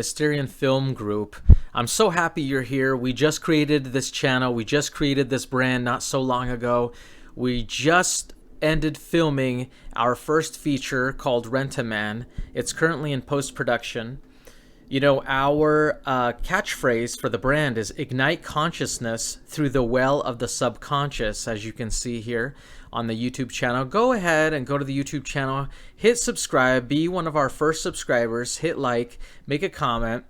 Mysterian Film Group. I'm so happy you're here. We just created this channel. We just created this brand not so long ago. We just ended filming our first feature called Rent-A-Man. It's currently in post-production. You know, our catchphrase for the brand is ignite consciousness through the well of the subconscious, as you can see here on the YouTube channel. Go ahead and go to the YouTube channel, hit subscribe, be one of our first subscribers, hit like, make a comment,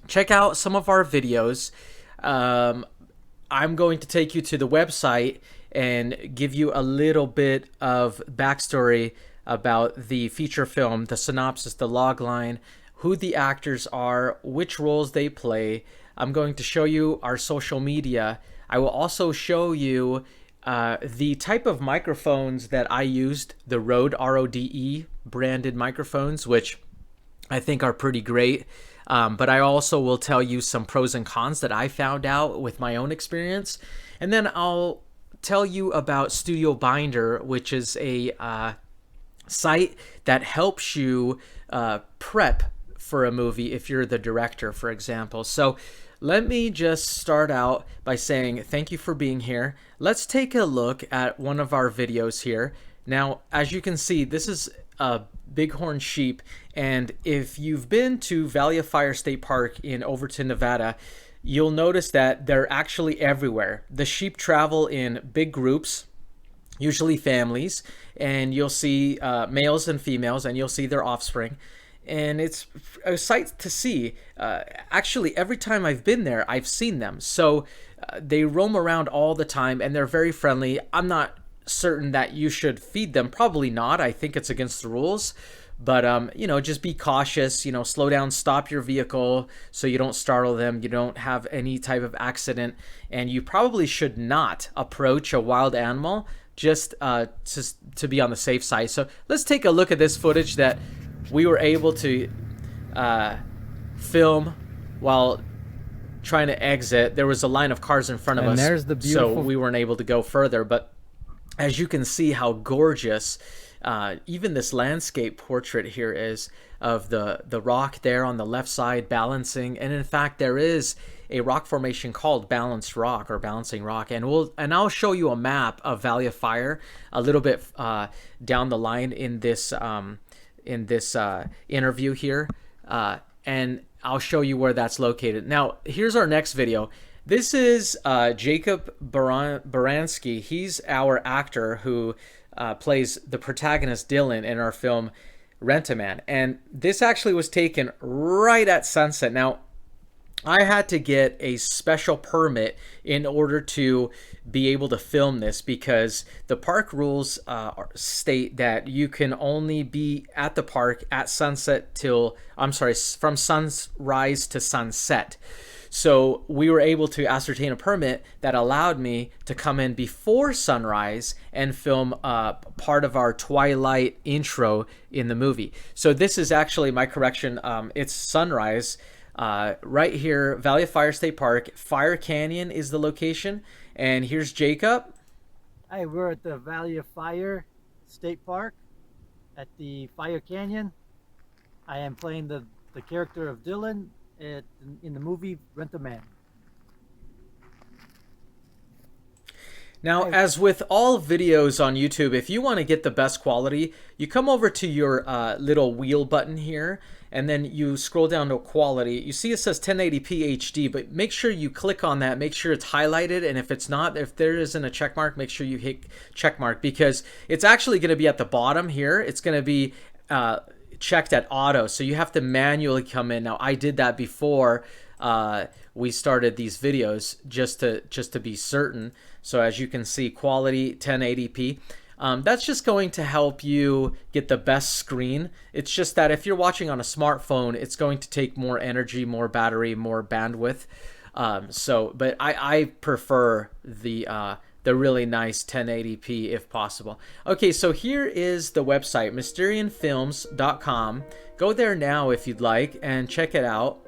check out some of our videos. I'm going to take you to the website and give you a little bit of backstory about the feature film, the synopsis, the log line, who the actors are, which roles they play. I'm going to show you our social media. I will also show you the type of microphones that I used, the Rode RODE branded microphones, which I think are pretty great. But I also will tell you some pros and cons that I found out with my own experience. And then I'll tell you about Studio Binder, which is a site that helps you prep for a movie if you're the director, for example. So let me just start out by saying thank you for being here. Let's take a look at one of our videos here. Now, as you can see, this is a bighorn sheep, and if you've been to Valley of Fire State Park in Overton, Nevada, you'll notice that they're actually everywhere. The sheep travel in big groups, usually families, and you'll see males and females, and you'll see their offspring. And it's a sight to see. Actually, every time I've been there, I've seen them. So they roam around all the time, and they're very friendly. I'm not certain that you should feed them. Probably not. I think it's against the rules. But, you know, just be cautious. You know, slow down, stop your vehicle so you don't startle them. You don't have any type of accident. And you probably should not approach a wild animal just to be on the safe side. So let's take a look at this footage that we were able to film while trying to exit. There was a line of cars in front of us, there's the beautiful... so we weren't able to go further. But as you can see how gorgeous even this landscape portrait here is of the rock there on the left side balancing. And in fact, there is a rock formation called Balanced Rock or Balancing Rock, and I'll show you a map of Valley of Fire a little bit down the line in this interview here, and I'll show you where that's located. Now, here's our next video. This is Jacob Baranski. He's our actor who plays the protagonist Dylan in our film Rent-A-Man, and this actually was taken right at sunset. Now, I had to get a special permit in order to be able to film this because the park rules state that you can only be at the park at sunset from sunrise to sunset. So we were able to ascertain a permit that allowed me to come in before sunrise and film part of our twilight intro in the movie. So this is actually my correction. It's sunrise. Right here, Valley of Fire State Park. Fire Canyon is the location. And here's Jacob. Hi, we're at the Valley of Fire State Park at the Fire Canyon. I am playing the character of Dylan in the movie Rent-A-Man. Now, as with all videos on YouTube, if you want to get the best quality, you come over to your little wheel button here, and then you scroll down to quality. You see it says 1080p HD, but make sure you click on that, make sure it's highlighted, and if it's not, if there isn't a check mark, make sure you hit check mark, because it's actually going to be at the bottom here. It's going to be checked at auto, so you have to manually come in. Now, I did that before we started these videos just to be certain. So as you can see, quality 1080p. That's just going to help you get the best screen. It's just that if you're watching on a smartphone, it's going to take more energy, more battery, more bandwidth. But I prefer the really nice 1080p if possible. Okay, so here is the website, mysterianfilms.com. Go there now if you'd like and check it out.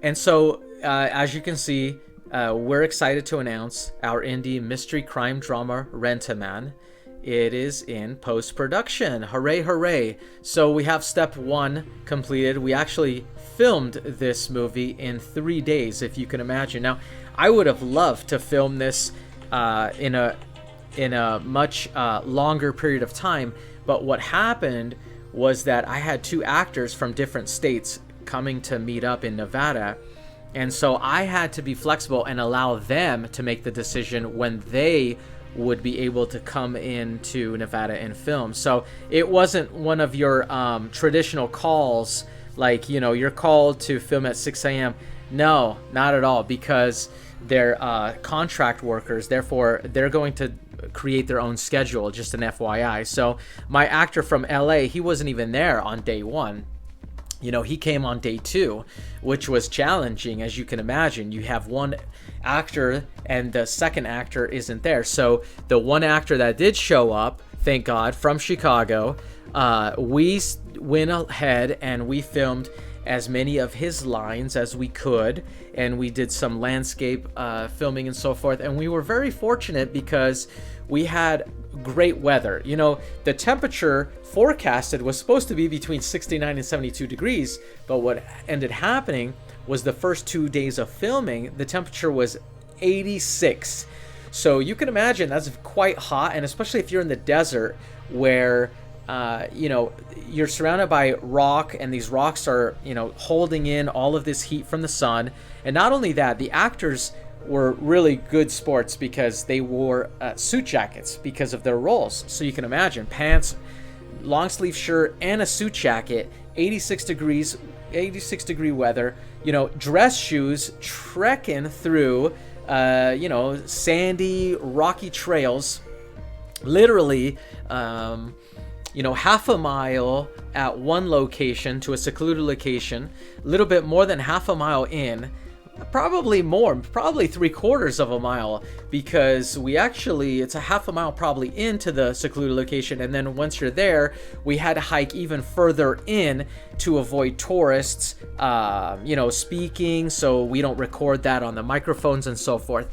And so, as you can see, we're excited to announce our indie mystery crime drama Rent-A-Man. it is in post-production. Hooray, hooray. So we have step 1 completed. We actually filmed this movie in 3 days, if you can imagine. Now, I would have loved to film this in a much longer period of time, but what happened was that I had 2 actors from different states coming to meet up in Nevada, and so I had to be flexible and allow them to make the decision when they would be able to come into Nevada and film. So it wasn't one of your traditional calls, like, you know, you're called to film at 6 a.m. No, not at all, because they're contract workers. Therefore, they're going to create their own schedule, just an FYI. So my actor from LA, he wasn't even there on day 1. You know, he came on day 2, which was challenging, as you can imagine. You have one actor and the second actor isn't there. So the one actor that did show up, thank God, from Chicago, we went ahead and we filmed as many of his lines as we could, and we did some landscape filming and so forth. And we were very fortunate because we had great weather. You know, the temperature forecasted was supposed to be between 69 and 72 degrees, but what ended happening was the first 2 days of filming, the temperature was 86. So you can imagine that's quite hot, and especially if you're in the desert where you know, you're surrounded by rock, and these rocks are, you know, holding in all of this heat from the sun. And not only that, the actors were really good sports because they wore suit jackets because of their roles. So you can imagine pants, long sleeve shirt, and a suit jacket, 86 degree weather, you know, dress shoes, trekking through you know, sandy, rocky trails, literally you know, half a mile at one location to a secluded location, a little bit more than half a mile in, probably more, probably 3/4 of a mile, because we actually, it's a half a mile probably into the secluded location, and then once you're there, we had to hike even further in to avoid tourists, you know, speaking, so we don't record that on the microphones and so forth.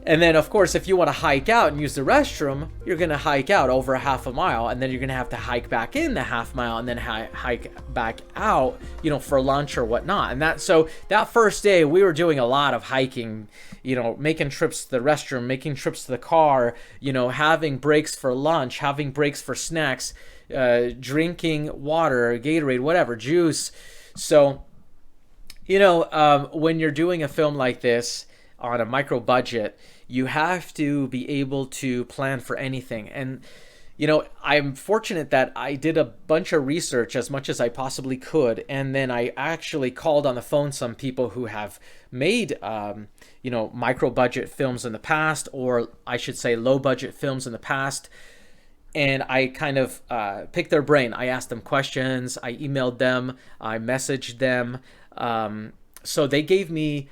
And then, of course, if you want to hike out and use the restroom, you're going to hike out over a half a mile, and then you're going to have to hike back in the half mile and then hike back out, you know, for lunch or whatnot. And so that first day, we were doing a lot of hiking, you know, making trips to the restroom, making trips to the car, you know, having breaks for lunch, having breaks for snacks, drinking water, Gatorade, whatever, juice. So, you know, when you're doing a film like this on a micro budget, you have to be able to plan for anything. And, you know, I'm fortunate that I did a bunch of research as much as I possibly could. And then I actually called on the phone some people who have made, you know, micro budget films in the past, or I should say low budget films in the past. And I kind of picked their brain. I asked them questions. I emailed them. I messaged them. So they gave me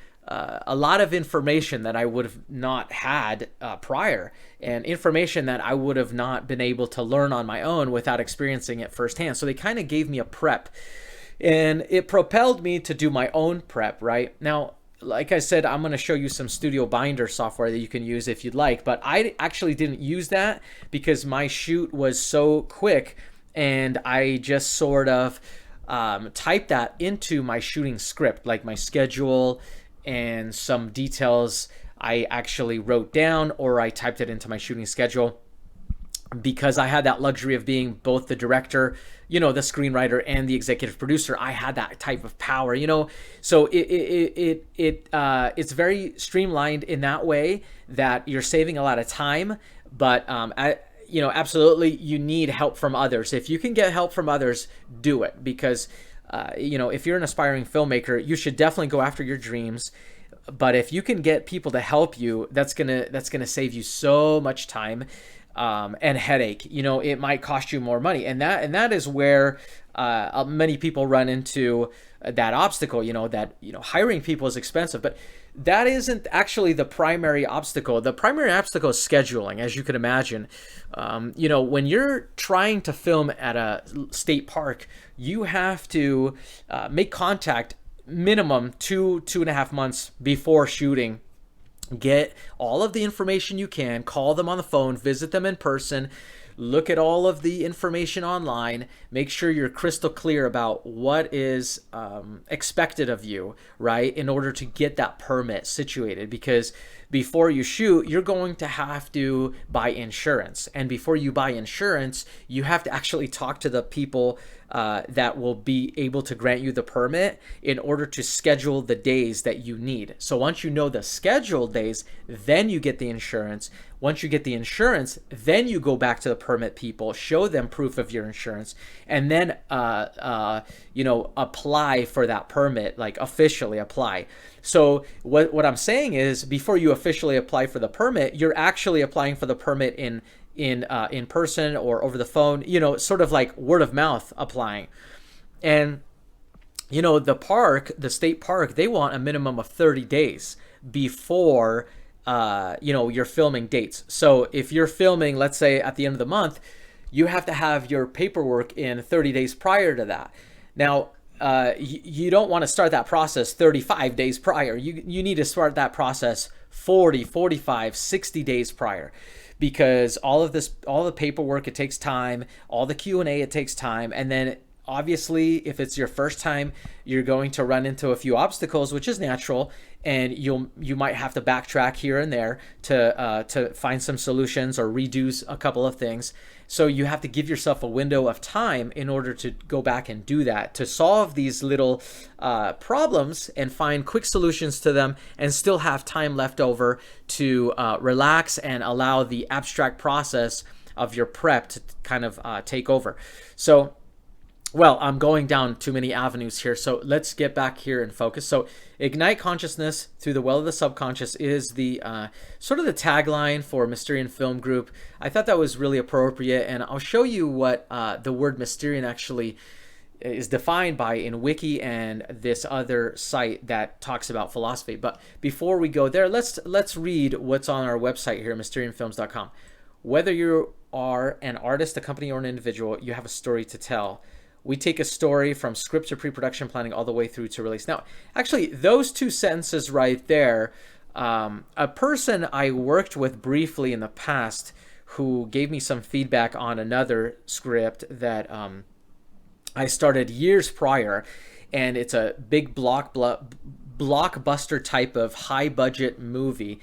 a lot of information that I would have not had prior, and information that I would have not been able to learn on my own without experiencing it firsthand. So they kind of gave me a prep, and it propelled me to do my own prep. Right now, like I said, I'm going to show you some Studio Binder software that you can use if you'd like, but I actually didn't use that because my shoot was so quick, and I just sort of typed that into my shooting script, like my schedule and some details I actually wrote down, or I typed it into my shooting schedule, because I had that luxury of being both the director, you know, the screenwriter, and the executive producer. I had that type of power, you know. So it's very streamlined in that way that you're saving a lot of time, but you know, absolutely, you need help from others. If you can get help from others, do it, because you know, if you're an aspiring filmmaker, you should definitely go after your dreams. But if you can get people to help you, that's gonna save you so much time and headache. You know, it might cost you more money, and that is where many people run into that obstacle. You know, that, you know, hiring people is expensive, but that isn't actually the primary obstacle. The primary obstacle is scheduling, as you can imagine. You know, when you're trying to film at a state park, you have to make contact minimum 2.5 months before shooting Get all of the information you can, call them on the phone, visit them in person, look at all of the information online, make sure you're crystal clear about what is expected of you, right, in order to get that permit situated. Because before you shoot, you're going to have to buy insurance. And before you buy insurance, you have to actually talk to the people that will be able to grant you the permit in order to schedule the days that you need. So once you know the scheduled days, then you get the insurance. Once you get the insurance, then you go back to the permit people, show them proof of your insurance, and then apply for that permit, like officially apply. So what I'm saying is, before you officially apply for the permit, you're actually applying for the permit in person or over the phone, sort of like word of mouth applying. And the state park, they want a minimum of 30 days before your filming dates. So if you're filming, let's say at the end of the month, you have to have your paperwork in 30 days prior to that. Now, you don't want to start that process 35 days prior. You need to start that process 40, 45, 60 days prior, because all the paperwork, it takes time, all the Q&A, it takes time. And then obviously, if it's your first time, you're going to run into a few obstacles, which is natural, and you might have to backtrack here and there to find some solutions or redo a couple of things. So you have to give yourself a window of time in order to go back and do that, to solve these little problems and find quick solutions to them, and still have time left over to relax and allow the abstract process of your prep to kind of take over. So, well, I'm going down too many avenues here, so let's get back here and focus. So ignite consciousness through the well of the subconscious is the sort of the tagline for Mysterian Film Group. I thought that was really appropriate, and I'll show you what the word Mysterian actually is defined by in Wiki and this other site that talks about philosophy. But before we go there, let's read what's on our website here, mysterianfilms.com. Whether you are an artist, a company, or an individual, you have a story to tell. We take a story from script to pre-production planning all the way through to release. Now, actually, those two sentences right there, a person I worked with briefly in the past who gave me some feedback on another script that I started years prior, and it's a big blockbuster type of high-budget movie.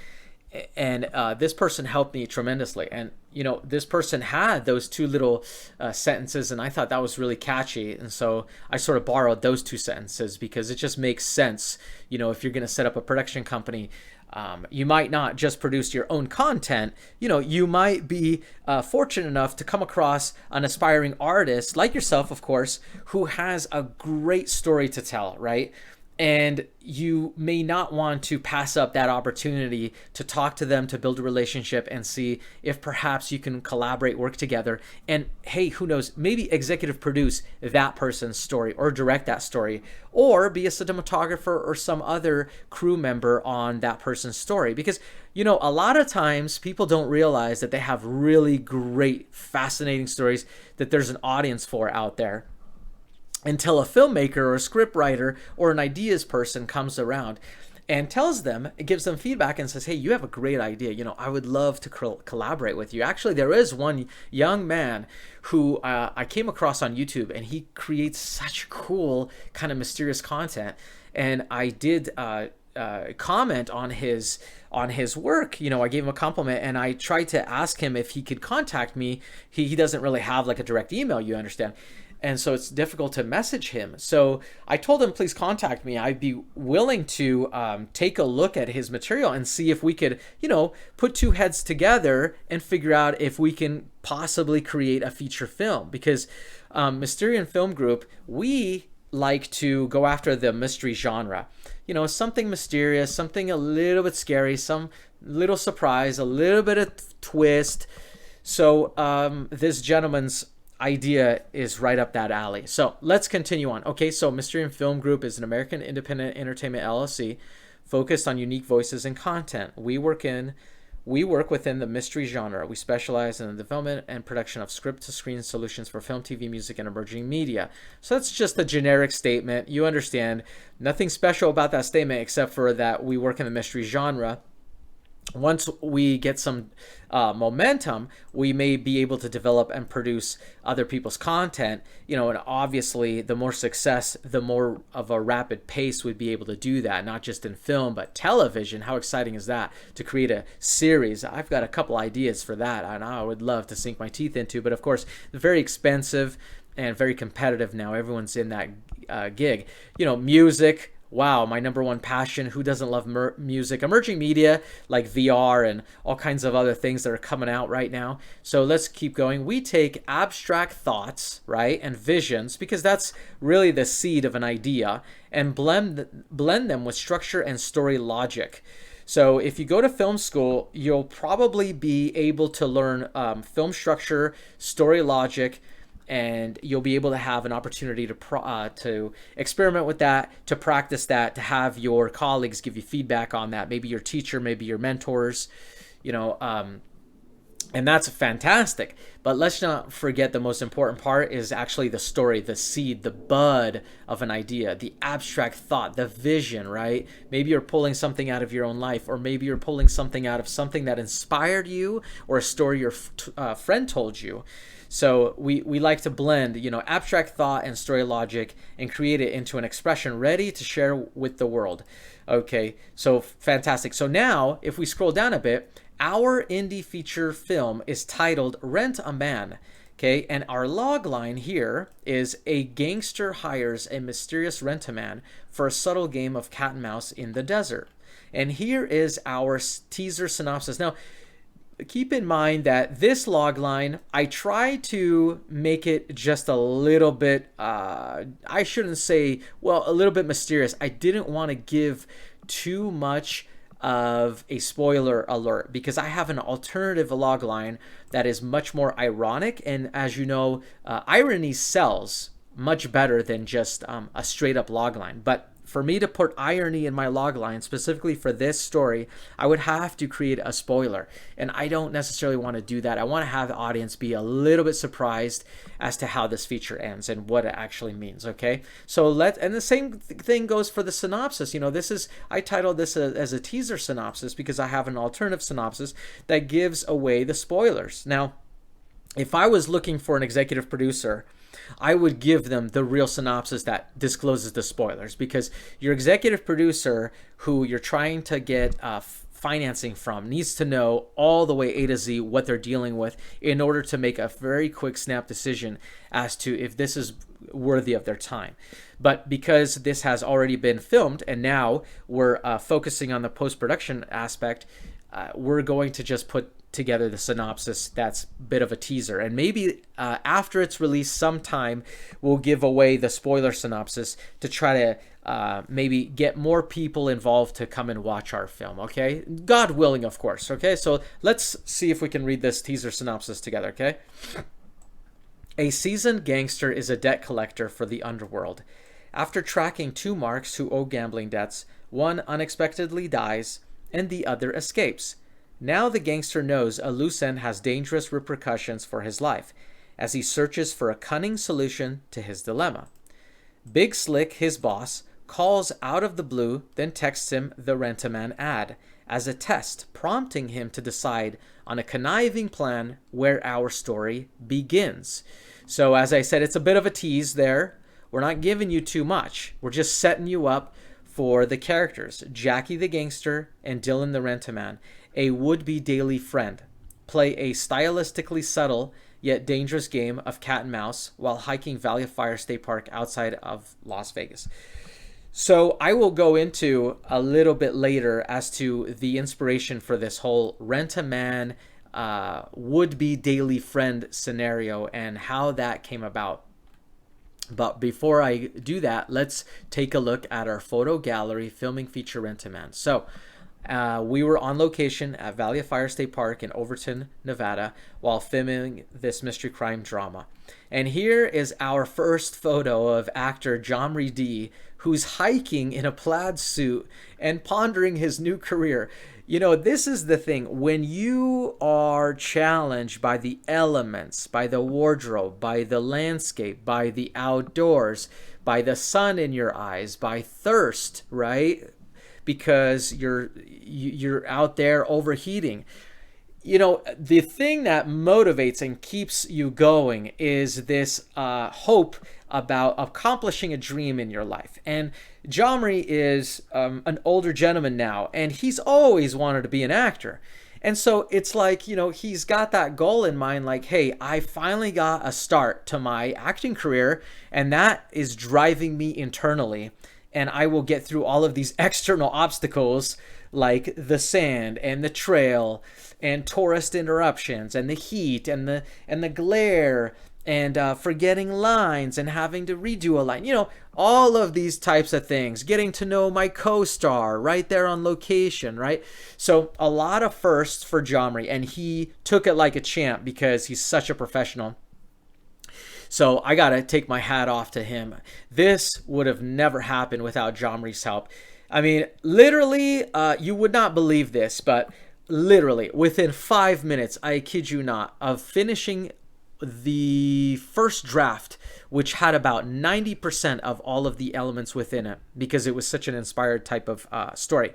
And this person helped me tremendously. And, this person had those two little sentences, and I thought that was really catchy. And so I sort of borrowed those two sentences because it just makes sense. If you're going to set up a production company, you might not just produce your own content. You might be fortunate enough to come across an aspiring artist like yourself, of course, who has a great story to tell, right? And you may not want to pass up that opportunity to talk to them, to build a relationship, and see if perhaps you can collaborate, work together. And hey, who knows, maybe executive produce that person's story or direct that story, or be a cinematographer or some other crew member on that person's story. Because, a lot of times people don't realize that they have really great, fascinating stories that there's an audience for out there, until a filmmaker or a scriptwriter or an ideas person comes around and tells them, it gives them feedback and says, hey, you have a great idea. I would love to collaborate with you. Actually, there is one young man who I came across on YouTube, and he creates such cool kind of mysterious content. And I did comment on his work. I gave him a compliment, and I tried to ask him if he could contact me. He doesn't really have like a direct email, you understand. And so it's difficult to message him. So I told him, please contact me. I'd be willing to take a look at his material and see if we could, put two heads together and figure out if we can possibly create a feature film. Because Mysterian Film Group, we like to go after the mystery genre. Something mysterious, something a little bit scary, some little surprise, a little bit of twist. So this gentleman's idea is right up that alley. So let's continue on. Okay, so Mysterian Film Group is an American independent entertainment LLC focused on unique voices and content. We work within the mystery genre. We specialize in the development and production of script-to-screen solutions for film, TV, music, and emerging media. So that's just a generic statement. You understand. Nothing special about that statement except for that we work in the mystery genre. Once we get some momentum, we may be able to develop and produce other people's content, and obviously the more success, the more of a rapid pace we'd be able to do that, not just in film, but television. How exciting is that to create a series? I've got a couple ideas for that, and I would love to sink my teeth into, but of course, they're very expensive and very competitive now. Everyone's in that gig. Music. Wow, my number one passion. Who doesn't love music? Emerging media like VR and all kinds of other things that are coming out right now. So let's keep going. We take abstract thoughts, right, and visions, because that's really the seed of an idea, and blend them with structure and story logic. So if you go to film school, you'll probably be able to learn film structure, story logic, and you'll be able to have an opportunity to experiment with that, to practice that, to have your colleagues give you feedback on that, maybe your teacher, maybe your mentors, and that's fantastic. But let's not forget the most important part is actually the story, the seed, the bud of an idea, the abstract thought, the vision, right? Maybe you're pulling something out of your own life, or maybe you're pulling something out of something that inspired you, or a story your friend told you. So we like to blend, abstract thought and story logic, and create it into an expression ready to share with the world. Okay, so fantastic. So now, if we scroll down a bit, our indie feature film is titled Rent a Man. Okay, and our log line here is: a gangster hires a mysterious rent-a-man for a subtle game of cat and mouse in the desert. And here is our teaser synopsis. Now, keep in mind that this log line, I try to make it just a little bit, I shouldn't say, well, a little bit mysterious. I didn't want to give too much of a spoiler alert, because I have an alternative log line that is much more ironic. And as you know, irony sells much better than just a straight up log line. But for me to put irony in my log line, specifically for this story, I would have to create a spoiler. And I don't necessarily want to do that. I want to have the audience be a little bit surprised as to how this feature ends and what it actually means, okay? So and the same thing goes for the synopsis. I titled this as a teaser synopsis because I have an alternative synopsis that gives away the spoilers. Now, if I was looking for an executive producer, I would give them the real synopsis that discloses the spoilers, because your executive producer who you're trying to get financing from needs to know all the way A to Z what they're dealing with in order to make a very quick snap decision as to if this is worthy of their time. But because this has already been filmed and now we're focusing on the post-production aspect, we're going to just put together the synopsis that's a bit of a teaser, and maybe after it's released sometime we'll give away the spoiler synopsis to try to maybe get more people involved to come and watch our film, okay? God willing, of course, okay? So let's see if we can read this teaser synopsis together, okay? A seasoned gangster is a debt collector for the underworld. After tracking two marks who owe gambling debts, one unexpectedly dies and the other escapes. Now the gangster knows a loose end has dangerous repercussions for his life, as he searches for a cunning solution to his dilemma. Big Slick, his boss, calls out of the blue, then texts him the Rent-A-Man ad as a test, prompting him to decide on a conniving plan where our story begins. So as I said, it's a bit of a tease there. We're not giving you too much. We're just setting you up for the characters, Jackie the gangster and Dylan the Rent-A-Man, a would-be daily friend, play a stylistically subtle yet dangerous game of cat and mouse while hiking Valley of Fire State Park outside of Las Vegas. So I will go into a little bit later as to the inspiration for this whole Rent-A-Man would-be daily friend scenario and how that came about. But before I do that, let's take a look at our photo gallery filming feature Rent-A-Man. So we were on location at Valley of Fire State Park in Overton, Nevada, while filming this mystery crime drama. And here is our first photo of actor John Reedy, who's hiking in a plaid suit and pondering his new career. This is the thing. When you are challenged by the elements, by the wardrobe, by the landscape, by the outdoors, by the sun in your eyes, by thirst, right? because you're out there overheating. You know, the thing that motivates and keeps you going is this hope about accomplishing a dream in your life. And Jomri is an older gentleman now, and he's always wanted to be an actor. And so it's like, you know, he's got that goal in mind, like, hey, I finally got a start to my acting career, and that is driving me internally. And I will get through all of these external obstacles like the sand and the trail and tourist interruptions and the heat and the glare and forgetting lines and having to redo a line. You know, all of these types of things. Getting to know my co-star right there on location, right? So a lot of firsts for Jomri, and he took it like a champ because he's such a professional. So I got to take my hat off to him. This would have never happened without Jomri's help. I mean, literally, you would not believe this, but literally within 5 minutes, I kid you not, of finishing the first draft, which had about 90% of all of the elements within it, because it was such an inspired type of story.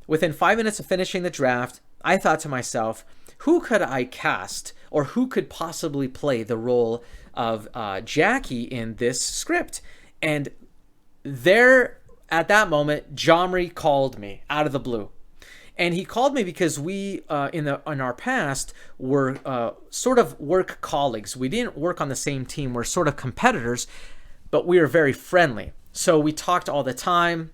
Within 5 minutes of finishing the draft, I thought to myself, who could I cast, or who could possibly play the role of Jackie in this script? And there, at that moment, Jomri called me out of the blue. And he called me because we, in our past, were sort of work colleagues. We didn't work on the same team. We're sort of competitors, but we were very friendly. So we talked all the time.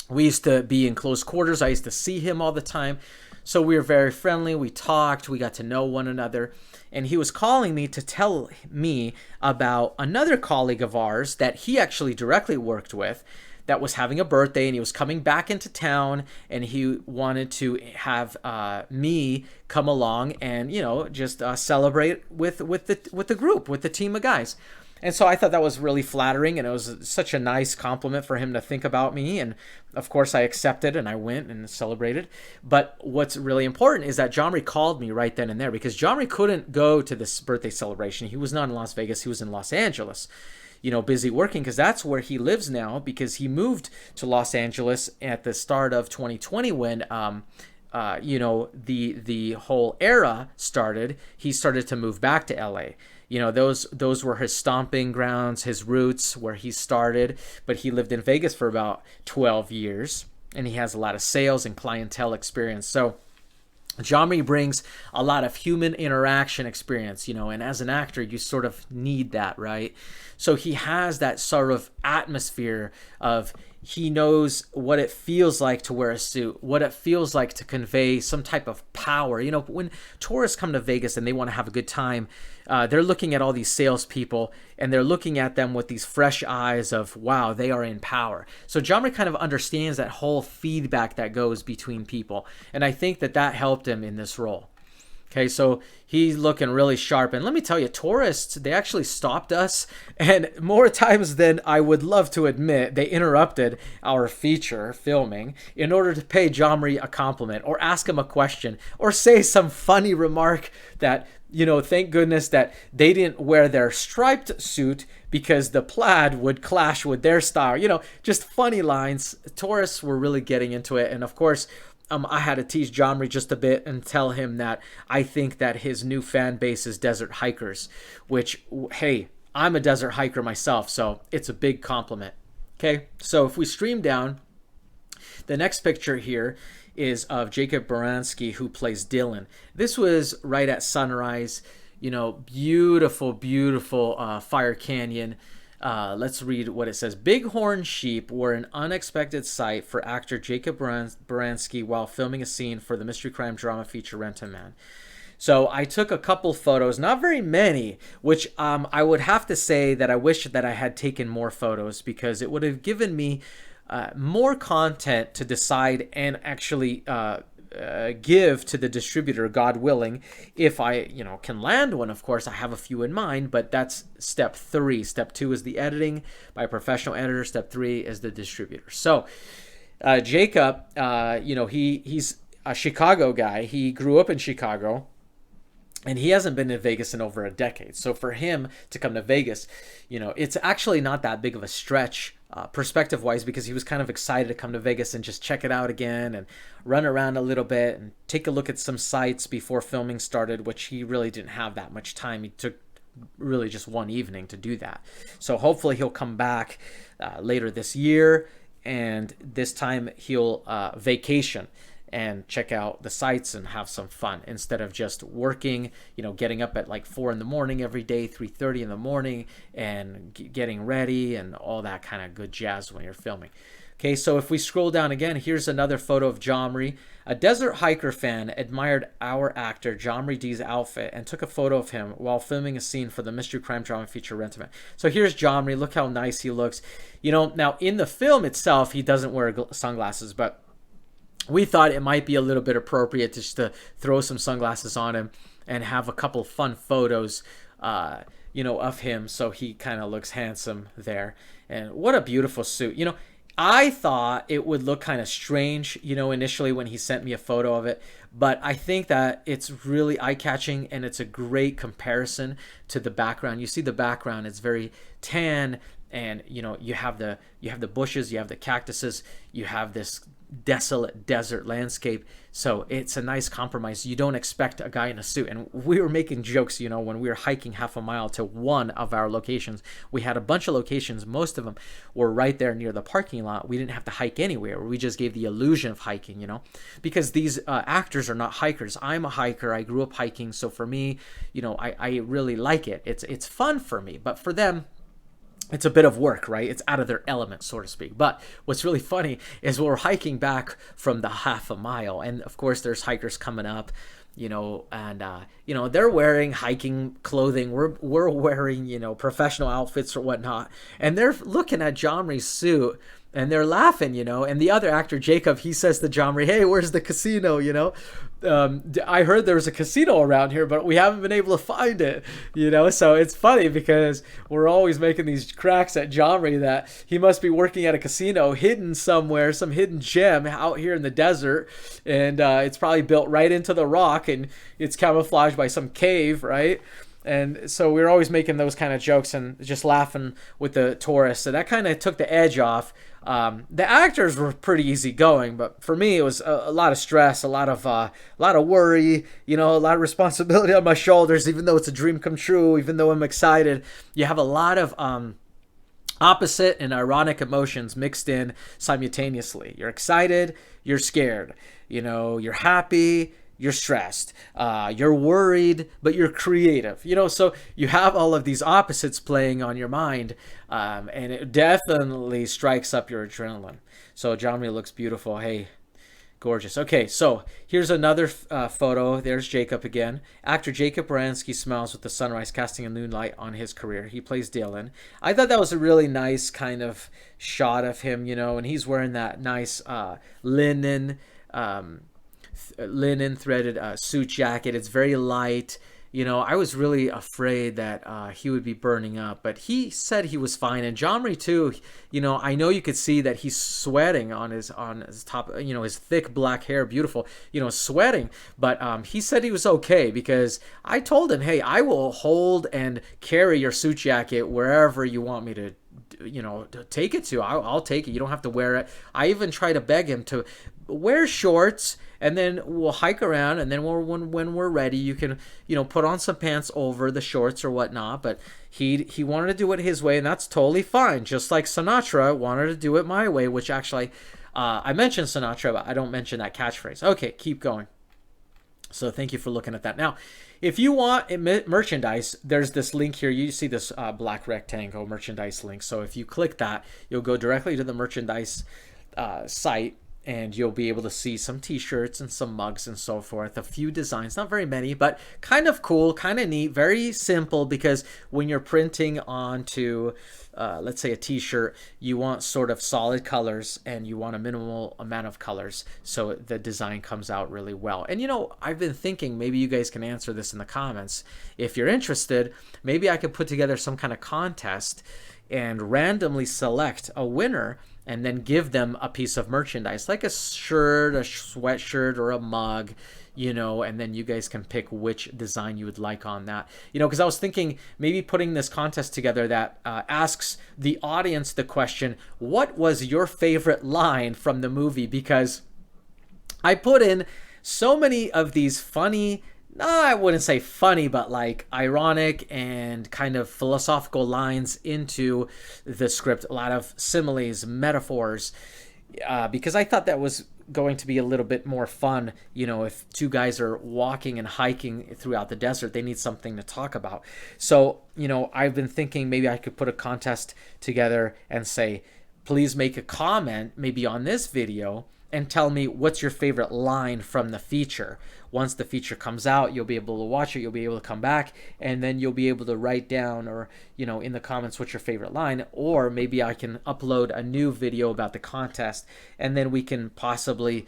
We used to be in close quarters. I used to see him all the time. So we were very friendly. We talked. We got to know one another. And he was calling me to tell me about another colleague of ours that he actually directly worked with, that was having a birthday, and he was coming back into town, and he wanted to have me come along and, you know, just celebrate with the group, with the team of guys. And so I thought that was really flattering, and it was such a nice compliment for him to think about me. And of course I accepted, and I went and celebrated. But what's really important is that Jomri called me right then and there, because Jomri couldn't go to this birthday celebration. He was not in Las Vegas. He was in Los Angeles, you know, busy working, because that's where he lives now, because he moved to Los Angeles at the start of 2020 when you know, the whole era started. He started to move back to LA. You know, those were his stomping grounds, his roots, where he started. But he lived in Vegas for about 12 years, and he has a lot of sales and clientele experience. So Jomri brings a lot of human interaction experience, you know, and as an actor, you sort of need that, right? So he has that sort of atmosphere of, he knows what it feels like to wear a suit, what it feels like to convey some type of power. You know, when tourists come to Vegas and they want to have a good time, they're looking at all these salespeople, and they're looking at them with these fresh eyes of, wow, they are in power. So Jomri kind of understands that whole feedback that goes between people. And I think that that helped him in this role. Okay, so he's looking really sharp. And let me tell you, tourists, they actually stopped us. And more times than I would love to admit, they interrupted our feature filming in order to pay Jomri a compliment, or ask him a question, or say some funny remark that, you know, thank goodness that they didn't wear their striped suit because the plaid would clash with their style. You know, just funny lines. Tourists were really getting into it. And of course, I had to tease Jomri just a bit and tell him that I think that his new fan base is desert hikers, which, hey, I'm a desert hiker myself, so it's a big compliment. Okay, so if we stream down, the next picture here is of Jacob Baranski, who plays Dylan. This was right at sunrise, you know, beautiful, beautiful Fire Canyon. Let's read what it says. Bighorn sheep were an unexpected sight for actor Jacob Baranski while filming a scene for the mystery crime drama feature Rent a Man. So I took a couple photos, not very many, which I would have to say that I wish that I had taken more photos, because it would have given me more content to decide and actually give to the distributor, God willing, if I, you know, can land one. Of course, I have a few in mind, but that's step 3. Step 2 is the editing by a professional editor. Step 3 is the distributor. So Jacob, you know, he's a Chicago guy. He grew up in Chicago, and he hasn't been to Vegas in over a decade. So for him to come to Vegas, you know, it's actually not that big of a stretch perspective wise, because he was kind of excited to come to Vegas and just check it out again and run around a little bit and take a look at some sites before filming started, which he really didn't have that much time. He took really just one evening to do that. So hopefully he'll come back later this year, and this time he'll vacation and check out the sites and have some fun instead of just working, getting up at like 4 in the morning every day, 3:30 in the morning, and getting ready and all that kind of good jazz when you're filming. Okay, so if we scroll down again, here's another photo of Jomri. A desert hiker fan admired our actor Jomri D's outfit and took a photo of him while filming a scene for the mystery crime drama feature Rent-A-Man. So here's Jomri. Look how nice he looks. Now in the film itself, he doesn't wear sunglasses, but we thought it might be a little bit appropriate just to throw some sunglasses on him and have a couple fun photos, of him, so he kind of looks handsome there. And what a beautiful suit. I thought it would look kind of strange, initially when he sent me a photo of it, but I think that it's really eye-catching, and it's a great comparison to the background. You see the background, it's very tan, and you have the bushes, you have the cactuses, you have this desolate desert landscape. So it's a nice compromise. You don't expect a guy in a suit. And we were making jokes, when we were hiking half a mile to one of our locations. We had a bunch of locations. Most of them were right there near the parking lot. We didn't have to hike anywhere. We just gave the illusion of hiking, because these actors are not hikers. I'm a hiker. I grew up hiking. So for me, I really like it. It's fun for me, but for them, it's a bit of work, right? It's out of their element, so to speak. But what's really funny is we're hiking back from the half a mile, and of course there's hikers coming up, and they're wearing hiking clothing. We're wearing, professional outfits or whatnot, and they're looking at Jomri's suit and they're laughing, and the other actor, Jacob, he says to Jomri, "Hey, where's the casino?" I heard there was a casino around here, but we haven't been able to find it, so it's funny because we're always making these cracks at Jomri that he must be working at a casino hidden somewhere, some hidden gem out here in the desert, and it's probably built right into the rock, and it's camouflaged by some cave, right? And so we were always making those kind of jokes and just laughing with the tourists. So that kind of took the edge off. The actors were pretty easygoing, but for me, it was a lot of stress, a lot of worry, a lot of responsibility on my shoulders. Even though it's a dream come true, even though I'm excited, you have a lot of opposite and ironic emotions mixed in simultaneously. You're excited, you're scared, you're happy, you're stressed, you're worried, but you're creative, so you have all of these opposites playing on your mind, and it definitely strikes up your adrenaline. So Jomri looks beautiful. Hey, gorgeous. Okay, so here's another photo. There's Jacob again. Actor Jacob Baranski smiles with the sunrise, casting a new light on his career. He plays Dylan. I thought that was a really nice kind of shot of him, and he's wearing that nice linen threaded suit jacket. It's very light. I was really afraid that he would be burning up, but he said he was fine. And Jomri too, I know you could see that he's sweating on his top, his thick black hair, beautiful, sweating. But he said he was okay, because I told him, hey, I will hold and carry your suit jacket wherever you want me to take it to. I'll take it. You don't have to wear it. I even try to beg him to wear shorts, and then we'll hike around, and then when we're ready, you can put on some pants over the shorts or whatnot. But he wanted to do it his way, and that's totally fine. Just like Sinatra wanted to do it my way, which actually I mentioned Sinatra, but I don't mention that catchphrase. Okay, keep going. So thank you for looking at that. Now, if you want merchandise, there's this link here. You see this black rectangle merchandise link. So if you click that, you'll go directly to the merchandise site, and you'll be able to see some t-shirts and some mugs and so forth. A few designs, not very many, but kind of cool, kind of neat, very simple, because when you're printing onto let's say a t-shirt, you want sort of solid colors, and you want a minimal amount of colors, so the design comes out really well. And I've been thinking maybe you guys can answer this in the comments. If you're interested, maybe I could put together some kind of contest and randomly select a winner, and then give them a piece of merchandise, like a shirt, a sweatshirt, or a mug, and then you guys can pick which design you would like on that. Because I was thinking maybe putting this contest together that asks the audience the question, what was your favorite line from the movie? Because I put in so many of these funny, no, I wouldn't say funny, but like ironic and kind of philosophical lines into the script. A lot of similes, metaphors, because I thought that was going to be a little bit more fun. If two guys are walking and hiking throughout the desert, they need something to talk about. So, I've been thinking maybe I could put a contest together and say, please make a comment maybe on this video and tell me what's your favorite line from the feature. Once the feature comes out, you'll be able to watch it, you'll be able to come back, and then you'll be able to write down or, in the comments what's your favorite line. Or maybe I can upload a new video about the contest, and then we can possibly,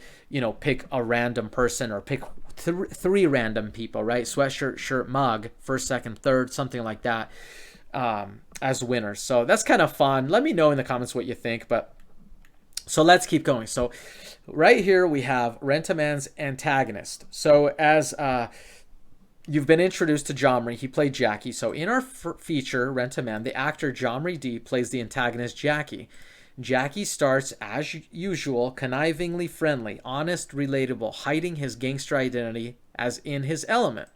pick a random person or pick three random people, right? Sweatshirt, shirt, mug, first, second, third, something like that, as winners. So that's kind of fun. Let me know in the comments what you think, so let's keep going. So right here we have Rent-A-Man's antagonist. So as you've been introduced to Jomri, he played Jackie. So in our feature, Rent-A-Man, the actor Jomri D plays the antagonist Jackie. Jackie starts, as usual, connivingly friendly, honest, relatable, hiding his gangster identity as in his element.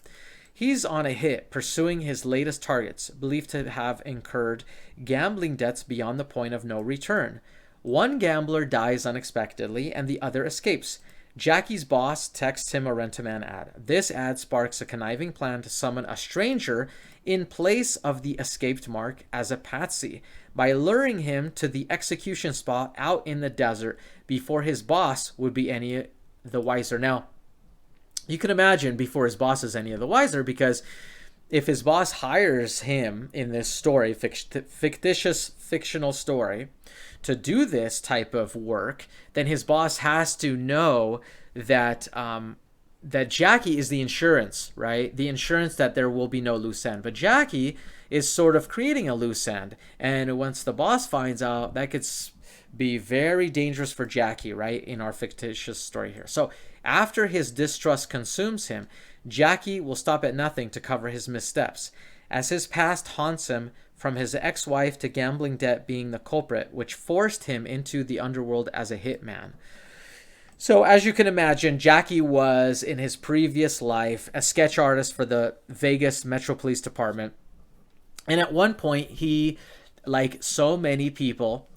He's on a hit, pursuing his latest targets, believed to have incurred gambling debts beyond the point of no return. One gambler dies unexpectedly and the other escapes. Jackie's boss texts him a Rent-A-Man ad. This ad sparks a conniving plan to summon a stranger in place of the escaped Mark as a patsy by luring him to the execution spot out in the desert before his boss would be any the wiser. Now, you can imagine before his boss is any of the wiser, because if his boss hires him in this story, fictitious fictional story, to do this type of work, then his boss has to know that that Jackie is the insurance, right? The insurance that there will be no loose end. But Jackie is sort of creating a loose end. And once the boss finds out, that could be very dangerous for Jackie, right? In our fictitious story here. So after his distrust consumes him, Jackie will stop at nothing to cover his missteps. As his past haunts him, from his ex-wife to gambling debt being the culprit, which forced him into the underworld as a hitman. So as you can imagine, Jackie was, in his previous life, a sketch artist for the Vegas Metro Police Department. And at one point, he, like so many people,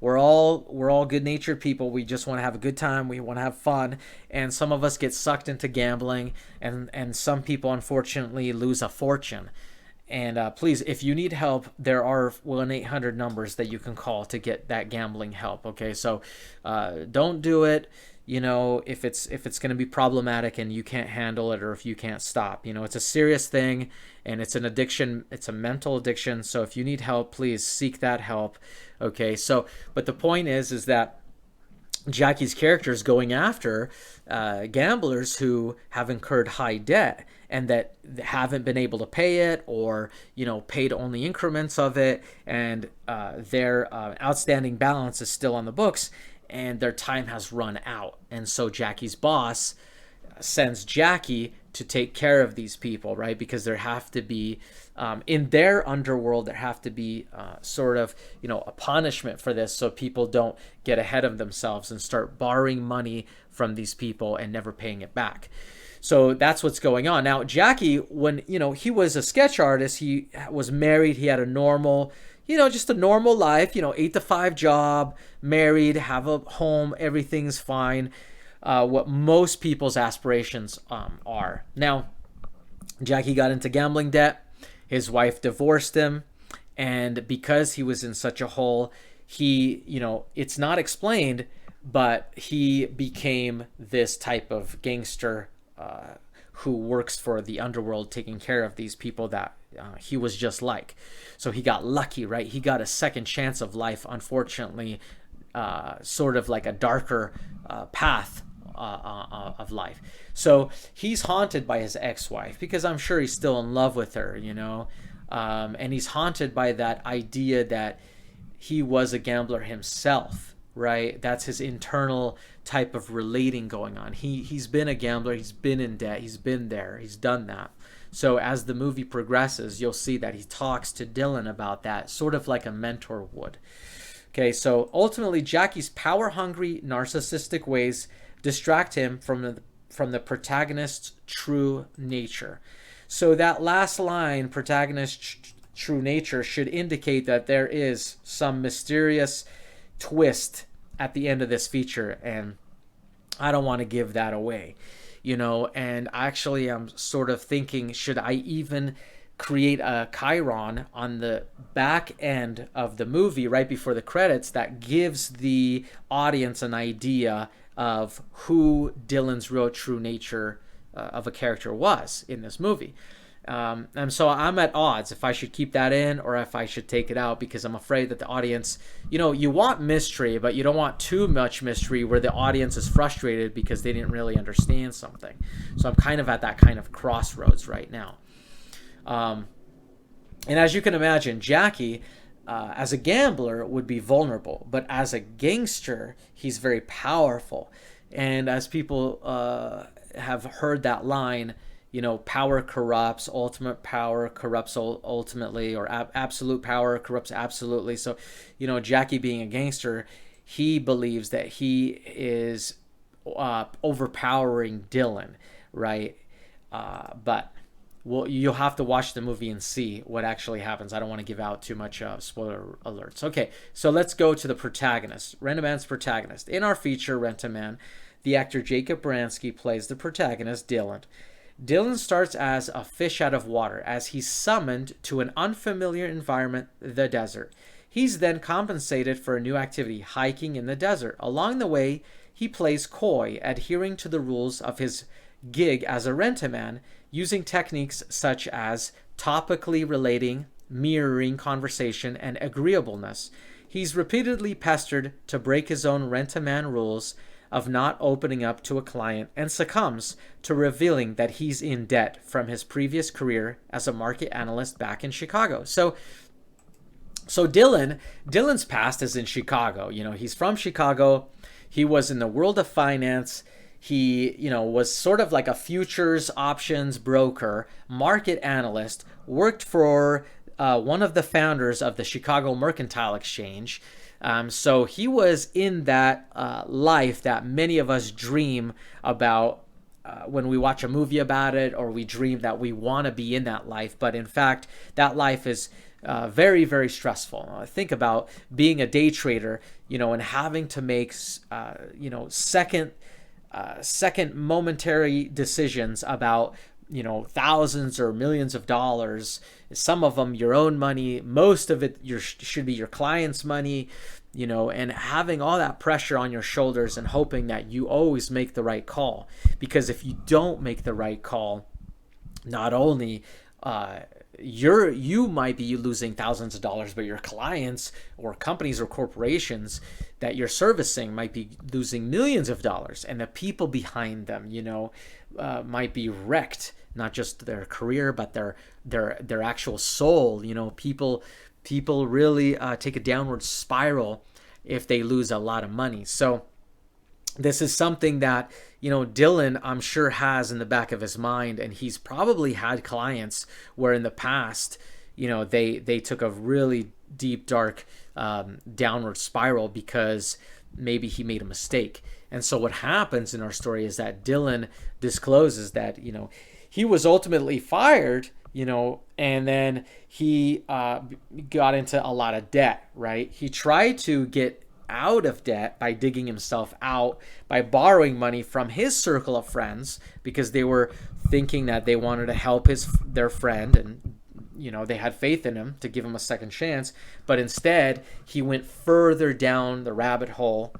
we're all good-natured people. We just want to have a good time. We want to have fun. And some of us get sucked into gambling. And some people, unfortunately, lose a fortune. And please, if you need help, there are 1-800 numbers that you can call to get that gambling help. Okay, so don't do it. If it's going to be problematic and you can't handle it, or if you can't stop. It's a serious thing, and it's an addiction. It's a mental addiction. So if you need help, please seek that help. Okay, so but the point is that Jackie's character is going after gamblers who have incurred high debt and that haven't been able to pay it, or paid only increments of it, and their outstanding balance is still on the books, and their time has run out. And so Jackie's boss sends Jackie to take care of these people, right? Because there have to be in their underworld, there have to be sort of a punishment for this, so people don't get ahead of themselves and start borrowing money from these people and never paying it back. So that's what's going on. Now, Jackie, when he was a sketch artist, he was married, he had a normal, just a normal life, 8-to-5 job, married, have a home, everything's fine. What most people's aspirations are. Now, Jackie got into gambling debt. His wife divorced him, and because he was in such a hole, he, it's not explained, but he became this type of gangster who works for the underworld, taking care of these people that he was just like. So he got lucky, right? He got a second chance of life, unfortunately, sort of like a darker path of life. So he's haunted by his ex-wife, because I'm sure he's still in love with her, and he's haunted by that idea that he was a gambler himself, right? That's his internal type of relating going on. He's been a gambler, he's been in debt, he's been there, he's done that. So as the movie progresses, you'll see that he talks to Dylan about that, sort of like a mentor would. Okay, so ultimately, Jackie's power-hungry, narcissistic ways distract him from the protagonist's true nature. So that last line, protagonist's true nature, should indicate that there is some mysterious twist at the end of this feature, and I don't want to give that away, and actually I'm sort of thinking, should I even create a chyron on the back end of the movie right before the credits that gives the audience an idea of who Dylan's real true nature of a character was in this movie. And so I'm at odds if I should keep that in or if I should take it out, because I'm afraid that the audience, you want mystery, but you don't want too much mystery where the audience is frustrated because they didn't really understand something. So I'm kind of at that kind of crossroads right now. And as you can imagine, Jackie, as a gambler, would be vulnerable, but as a gangster, he's very powerful. And as people have heard that line, power corrupts, ultimate power corrupts ultimately, or absolute power corrupts absolutely. So, Jackie being a gangster, he believes that he is overpowering Dylan, right? But you'll have to watch the movie and see what actually happens. I don't want to give out too much spoiler alerts. Okay, so let's go to the protagonist, Rent-A-Man's protagonist. In our feature, Rent-A-Man, the actor Jacob Baranski plays the protagonist, Dylan. Dylan starts as a fish out of water as he's summoned to an unfamiliar environment, the desert. He's then compensated for a new activity, hiking in the desert. Along the way, he plays coy, adhering to the rules of his gig as a Rent-A-Man, using techniques such as topically relating, mirroring conversation, and agreeableness. He's repeatedly pestered to break his own Rent-A-Man rules of not opening up to a client, and succumbs to revealing that he's in debt from his previous career as a market analyst back in Chicago. So Dylan's past is in Chicago. He's from Chicago. He was in the world of finance. He, was sort of like a futures options broker, market analyst, worked for one of the founders of the Chicago Mercantile Exchange. So he was in that life that many of us dream about when we watch a movie about it, or we dream that we want to be in that life. But in fact, that life is very, very stressful. Think about being a day trader, and having to make, second momentary decisions about thousands or millions of dollars, some of them your own money, most of it should be your client's money, and having all that pressure on your shoulders and hoping that you always make the right call. Because if you don't make the right call, not only you might be losing thousands of dollars, but your clients or companies or corporations that you're servicing might be losing millions of dollars, and the people behind them, might be wrecked. Not just their career, but their actual soul. People really take a downward spiral if they lose a lot of money. So this is something that Dylan, I'm sure, has in the back of his mind, and he's probably had clients where in the past they took a really deep, dark downward spiral because maybe he made a mistake. And so what happens in our story is that Dylan discloses that he was ultimately fired, and then he got into a lot of debt, right? He tried to get out of debt by digging himself out, by borrowing money from his circle of friends, because they were thinking that they wanted to help their friend, and they had faith in him to give him a second chance. But instead, he went further down the rabbit hole,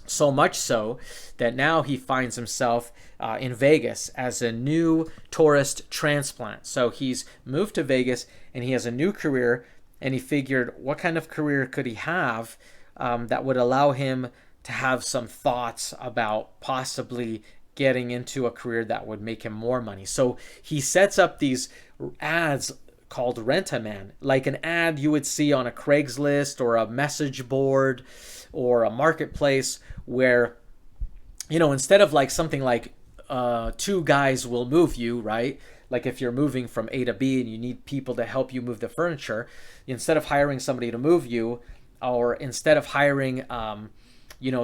so much so that now he finds himself in Vegas as a new tourist transplant. So he's moved to Vegas and he has a new career, and he figured, what kind of career could he have that would allow him to have some thoughts about possibly getting into a career that would make him more money. So he sets up these ads called Rent-A-Man, like an ad you would see on a Craigslist or a message board or a marketplace, where, instead of like something like two guys will move you, right? Like if you're moving from A to B and you need people to help you move the furniture, instead of hiring somebody to move you, or instead of hiring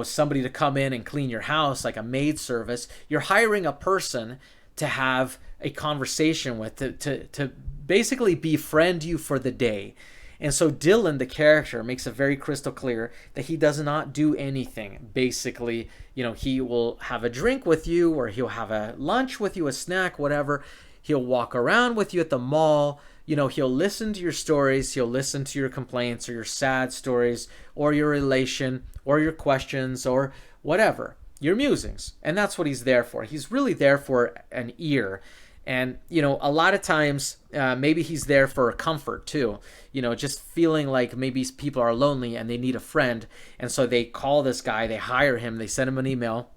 somebody to come in and clean your house, like a maid service, you're hiring a person to have a conversation with, to basically befriend you for the day. And so Dylan, the character, makes it very crystal clear that he does not do anything. Basically, he will have a drink with you, or he'll have a lunch with you, a snack, whatever. He'll walk around with you at the mall. He'll listen to your stories. He'll listen to your complaints or your sad stories or your relation or your questions or whatever, your musings. And that's what he's there for. He's really there for an ear. And, a lot of times, maybe he's there for comfort too. Just feeling like maybe people are lonely and they need a friend. And so they call this guy, they hire him, they send him an email,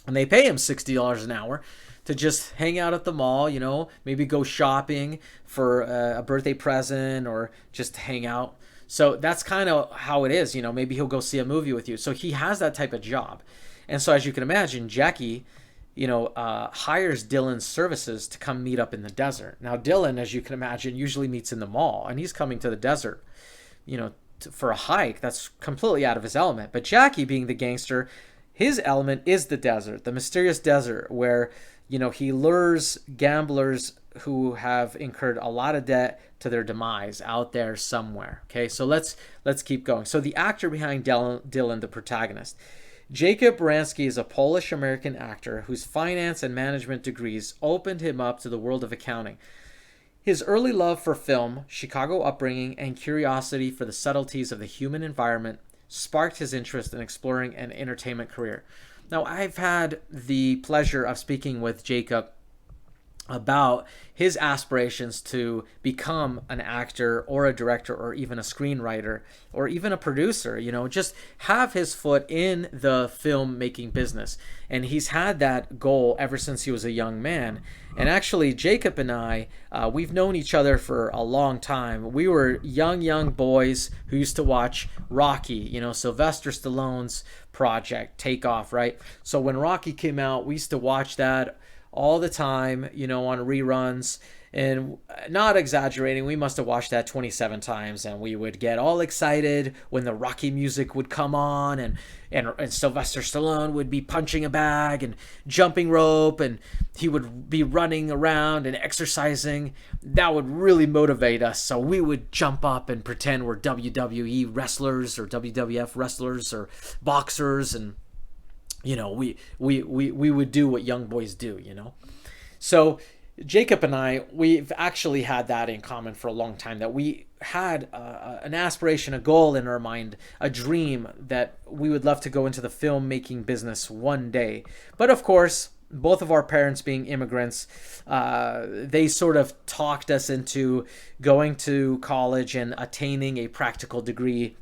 and they pay him $60 an hour to just hang out at the mall, maybe go shopping for a birthday present or just hang out. So that's kind of how it is. Maybe he'll go see a movie with you. So he has that type of job. And so as you can imagine, Jackie, hires Dylan's services to come meet up in the desert. Now, Dylan, as you can imagine, usually meets in the mall, and he's coming to the desert, for a hike. That's completely out of his element. But Jackie, being the gangster, his element is the desert, the mysterious desert, where, he lures gamblers who have incurred a lot of debt to their demise out there somewhere. Okay, so let's keep going. So the actor behind Dylan, the protagonist, Jacob Baranski, is a Polish-American actor whose finance and management degrees opened him up to the world of accounting. His early love for film, Chicago upbringing, and curiosity for the subtleties of the human environment sparked his interest in exploring an entertainment career. Now, I've had the pleasure of speaking with Jacob about his aspirations to become an actor or a director or even a screenwriter or even a producer, just have his foot in the filmmaking business. And he's had that goal ever since he was a young man. And actually, Jacob and I, we've known each other for a long time. We were young boys who used to watch Rocky, Sylvester Stallone's project, Takeoff, right? So when Rocky came out, we used to watch that all the time, on reruns. And not exaggerating, we must have watched that 27 times, and we would get all excited when the Rocky music would come on, and Sylvester Stallone would be punching a bag and jumping rope, and he would be running around and exercising. That would really motivate us, so we would jump up and pretend we're WWE wrestlers or WWF wrestlers or boxers, and we would do what young boys do, So Jacob and I, we've actually had that in common for a long time, that we had an aspiration, a goal in our mind, a dream that we would love to go into the filmmaking business one day. But of course, both of our parents being immigrants, they sort of talked us into going to college and attaining a practical degree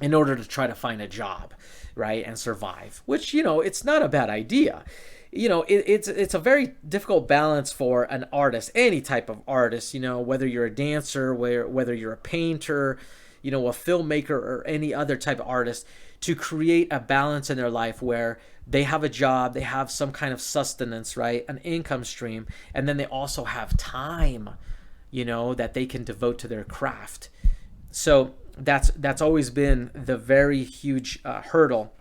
in order to try to find a job, right, and survive, which, it's not a bad idea. It's a very difficult balance for an artist, any type of artist, whether you're a dancer, whether you're a painter, a filmmaker, or any other type of artist, to create a balance in their life where they have a job, they have some kind of sustenance, right, an income stream, and then they also have time, that they can devote to their craft. So that's always been the very huge hurdle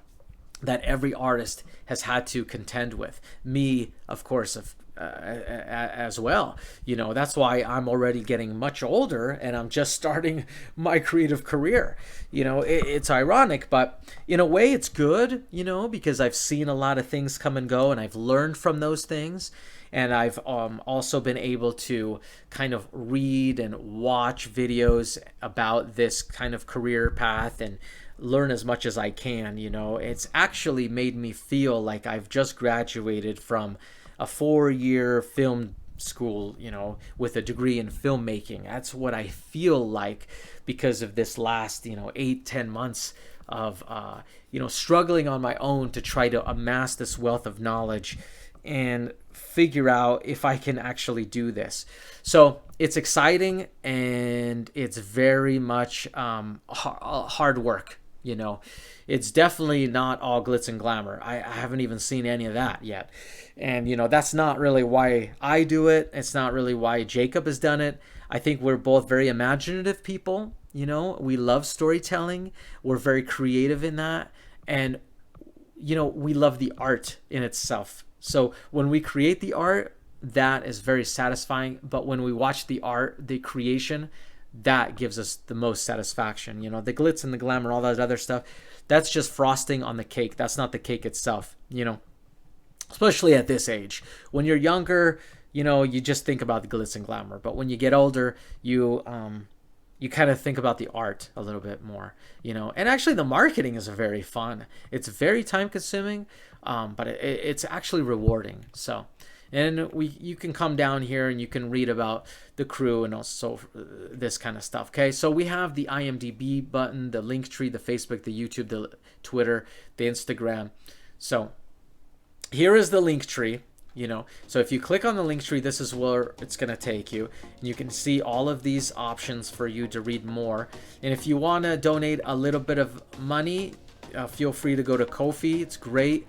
that every artist has had to contend with. Me, of course, as well. That's why I'm already getting much older and I'm just starting my creative career. It's ironic, but in a way it's good, because I've seen a lot of things come and go, and I've learned from those things. And I've also been able to kind of read and watch videos about this kind of career path and learn as much as I can. It's actually made me feel like I've just graduated from a 4-year film school, with a degree in filmmaking. That's what I feel like because of this last, 8-10 months of, struggling on my own to try to amass this wealth of knowledge. and figure out if I can actually do this. So it's exciting, and it's very much hard work. You know, it's definitely not all glitz and glamour. I haven't even seen any of that yet. And, you know, that's not really why I do it. It's not really why Jacob has done it. I think we're both very imaginative people. You know, we love storytelling. We're very creative in that. And, you know, we love the art in itself. So when we create the art, that is very satisfying. But when we watch the art, the creation, that gives us the most satisfaction. You know, the glitz and the glamour, all that other stuff, that's just frosting on the cake. That's not the cake itself, you know, especially at this age. When you're younger, you know, you just think about the glitz and glamour. But when you get older, you kind of think about the art a little bit more, you know. And actually the marketing is very fun. It's very time consuming, but it's actually rewarding. So, and you can come down here and you can read about the crew and also this kind of stuff. Okay, so we have the IMDb button, the Linktree, the Facebook, the YouTube, the Twitter, the Instagram. So here is the Linktree. You know, so if you click on the Linktree, this is where it's going to take you. And you can see all of these options for you to read more. And if you want to donate a little bit of money, feel free to go to Ko-fi. It's great.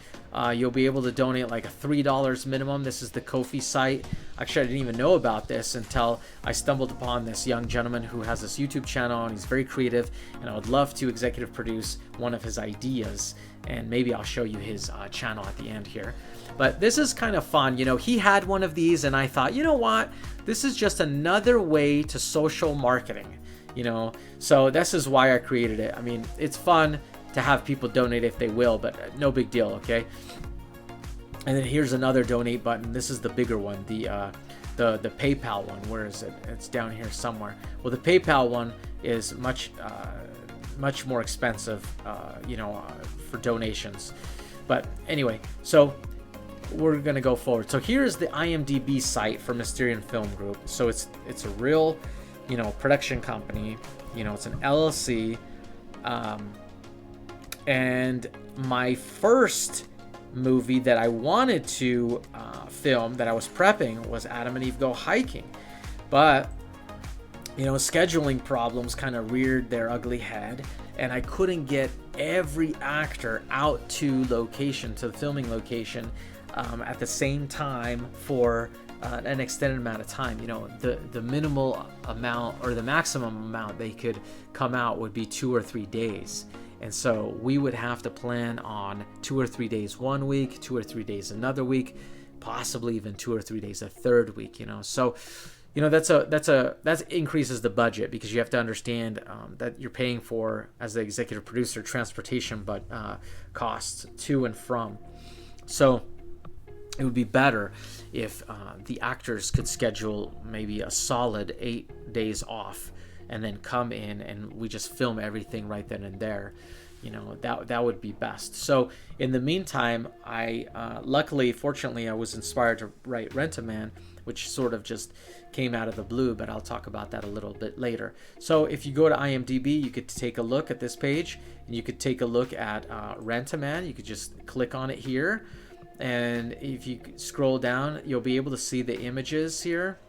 You'll be able to donate like $3 minimum. This is the Ko-fi site. Actually, I didn't even know about this until I stumbled upon this young gentleman who has this YouTube channel, and he's very creative, and I would love to executive produce one of his ideas, and maybe I'll show you his channel at the end here. But this is kind of fun. You know, he had one of these, and I thought, you know what? This is just another way to social marketing, you know? So this is why I created it. I mean, it's fun to have people donate if they will, but no big deal, okay? And then here's another donate button. This is the bigger one, the PayPal one. Where is it? It's down here somewhere. Well, the PayPal one is much more expensive, you know, for donations. But anyway, so we're gonna go forward. So here's the IMDb site for Mysterian Film Group. So it's a real, you know, production company. You know, it's an LLC. And my first movie that I wanted to film, that I was prepping, was Adam and Eve Go Hiking. But, you know, scheduling problems kind of reared their ugly head, and I couldn't get every actor out to location, to the filming location, at the same time for an extended amount of time. You know, the minimal amount or the maximum amount they could come out would be 2 or 3 days. And so we would have to plan on 2 or 3 days one week, 2 or 3 days another week, possibly even 2 or 3 days a third week, you know. So, you know, that increases the budget, because you have to understand that you're paying for, as the executive producer, transportation costs to and from. So it would be better if the actors could schedule maybe a solid 8 days off and then come in and we just film everything right then and there. You know, that would be best. So in the meantime, I fortunately I was inspired to write Rent-A-Man, which sort of just came out of the blue, but I'll talk about that a little bit later. So if you go to IMDb, you could take a look at this page, and you could take a look at Rent-A-Man. You could just click on it here, and if you scroll down, you'll be able to see the images here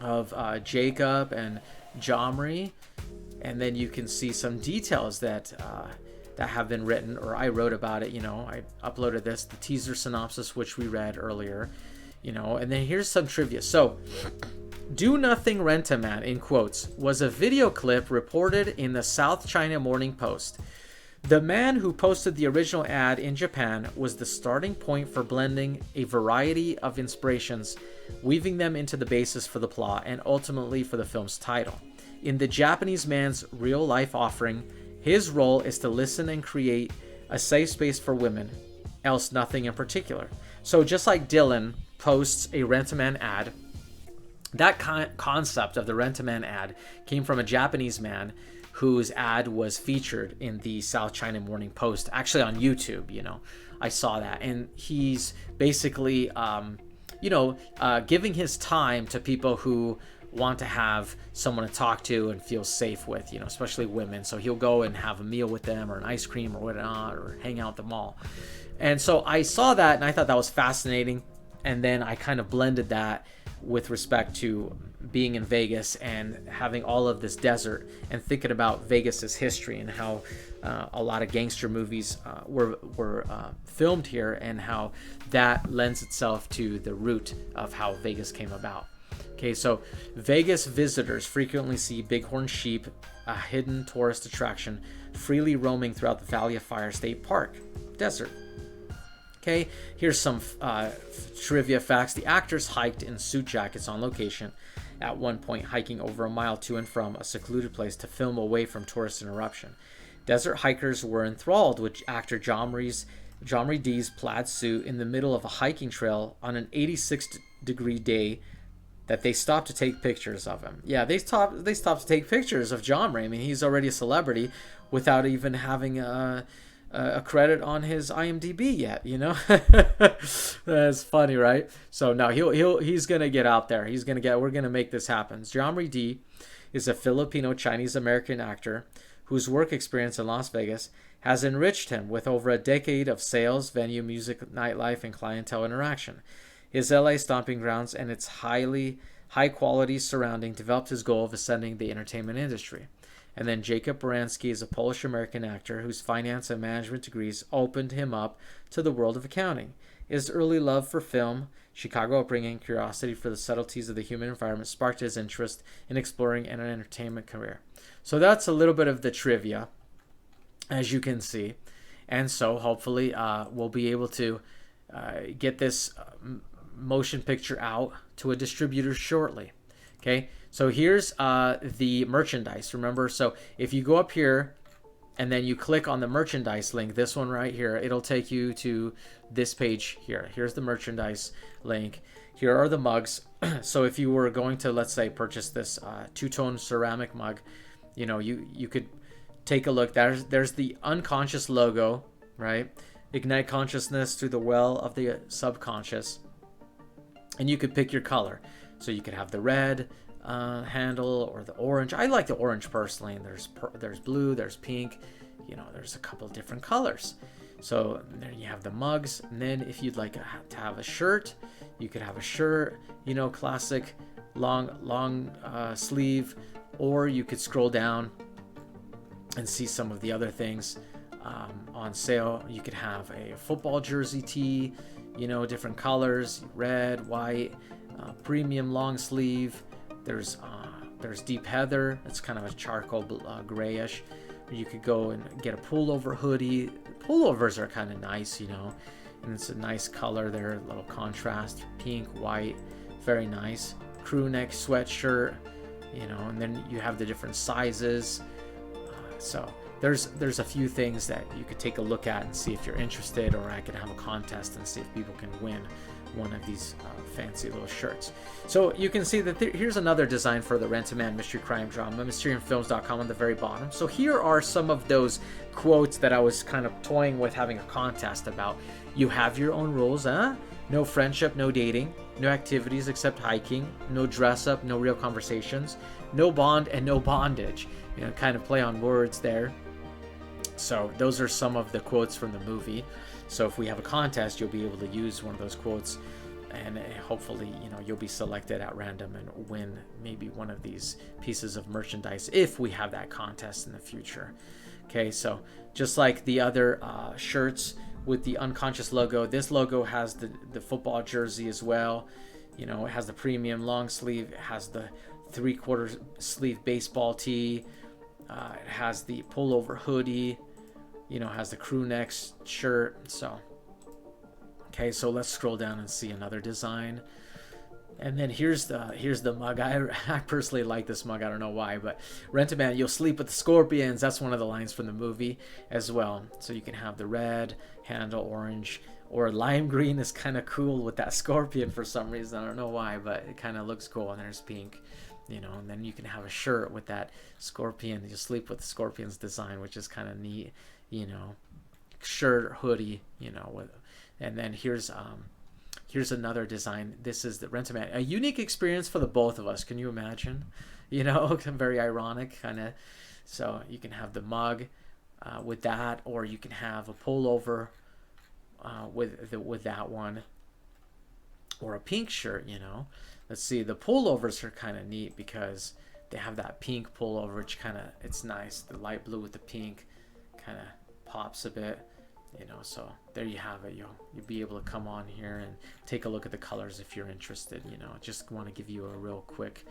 of Jacob and Jomri, and then you can see some details that have been written, or I wrote about it. You know, I uploaded this, the teaser synopsis, which we read earlier, you know. And then here's some trivia. So, Do Nothing Rent-A-Man, in quotes, was a video clip reported in the South China Morning Post. The man who posted the original ad in Japan was the starting point for blending a variety of inspirations, weaving them into the basis for the plot and ultimately for the film's title. In the Japanese man's real-life offering, his role is to listen and create a safe space for women, else nothing in particular. So just like Dylan posts a Rent-A-Man ad, that concept of the Rent-A-Man ad came from a Japanese man whose ad was featured in the South China Morning Post, actually on YouTube. You know, I saw that, and he's basically, giving his time to people who want to have someone to talk to and feel safe with, you know, especially women. So he'll go and have a meal with them, or an ice cream or whatnot, or hang out at the mall. And so I saw that and I thought that was fascinating. And then I kind of blended that with respect to being in Vegas and having all of this desert, and thinking about Vegas's history and how a lot of gangster movies were filmed here, and how that lends itself to the root of how Vegas came about. Okay, so Vegas visitors frequently see bighorn sheep, a hidden tourist attraction, freely roaming throughout the Valley of Fire State Park desert. Okay, here's some trivia facts. The actors hiked in suit jackets on location, at one point hiking over a mile to and from a secluded place to film away from tourist interruption. Desert hikers were enthralled with actor John Marie Dee's plaid suit in the middle of a hiking trail on an 86-degree day that they stopped to take pictures of him. Yeah, they stopped to take pictures of John Marie. I mean, he's already a celebrity without even having a credit on his IMDb yet, you know. That's funny, right? So no, he's gonna get out there. We're gonna make this happen. John Marie Dee is a Filipino Chinese American actor whose work experience in Las Vegas has enriched him with over a decade of sales, venue, music, nightlife, and clientele interaction. His LA stomping grounds and its high quality surrounding developed his goal of ascending the entertainment industry. And then Jacob Baranski is a Polish-American actor whose finance and management degrees opened him up to the world of accounting. His early love for film, Chicago upbringing, curiosity for the subtleties of the human environment sparked his interest in exploring an entertainment career. So that's a little bit of the trivia, as you can see. And so hopefully we'll be able to get this motion picture out to a distributor shortly. Okay, so here's the merchandise. Remember, so if you go up here and then you click on the merchandise link, this one right here, it'll take you to this page here. Here's the merchandise link. Here are the mugs. So if you were going to, let's say, purchase this two-tone ceramic mug, you know, you could take a look. There's the unconscious logo, right? Ignite consciousness through the well of the subconscious. And you could pick your color. So you could have the red handle or the orange. I like the orange personally. And there's blue, there's pink. You know, there's a couple different colors. So there you have the mugs. And then if you'd like to have a shirt, you could have a shirt. You know, classic long sleeve. Or you could scroll down and see some of the other things on sale. You could have a football jersey tee. You know, different colors, red, white, premium long sleeve. There's deep heather. It's kind of a charcoal grayish. You could go and get a pullover hoodie. Pullovers are kind of nice, you know, and it's a nice color there, a little contrast, pink, white, very nice. Crew neck sweatshirt, you know, and then you have the different sizes. So there's a few things that you could take a look at and see if you're interested, or I could have a contest and see if people can win one of these fancy little shirts. So you can see that here's another design for the Rent-A-Man Mystery Crime Drama, MysteriumFilms.com on the very bottom. So here are some of those quotes that I was kind of toying with having a contest about. You have your own rules, huh? No friendship, no dating, no activities except hiking, no dress up, no real conversations, no bond, and no bondage. You know, kind of play on words there. So those are some of the quotes from the movie. So if we have a contest, you'll be able to use one of those quotes, and hopefully, you know, you'll be selected at random and win maybe one of these pieces of merchandise if we have that contest in the future. Okay, so just like the other shirts with the unconscious logo, this logo has the football jersey as well. You know, it has the premium long sleeve, it has the 3/4 sleeve baseball tee, it has the pullover hoodie, you know, has the crew neck shirt. So okay, so let's scroll down and see another design. And then here's the mug. I personally like this mug. I don't know why, but Rent-A-Man, you'll sleep with the scorpions. That's one of the lines from the movie as well. So you can have the red handle, orange, or lime green is kind of cool with that scorpion for some reason. I don't know why, but it kind of looks cool. And there's pink, you know, and then you can have a shirt with that scorpion. You sleep with the scorpion's design, which is kind of neat, you know, shirt, hoodie, you know, with, and then here's Here's another design. This is the Rent-A-Man. A unique experience for the both of us. Can you imagine? You know, very ironic kind of. So you can have the mug with that, or you can have a pullover with that one, or a pink shirt. You know, let's see. The pullovers are kind of neat because they have that pink pullover, which kind of, it's nice. The light blue with the pink kind of pops a bit. You know, so there you have it. You'll be able to come on here and take a look at the colors if you're interested. You know, just want to give you a real quick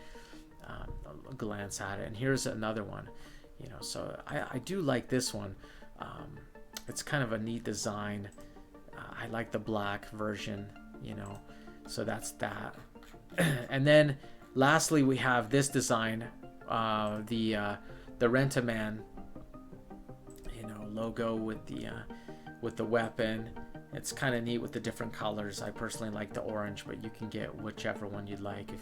glance at it. And here's another one. You know, so I do like this one. It's kind of a neat design. I like the black version. You know, so that's that. And then lastly, we have this design, the Rent-A-Man, you know, logo with the weapon. It's kind of neat with the different colors. I personally like the orange, but you can get whichever one you'd like. If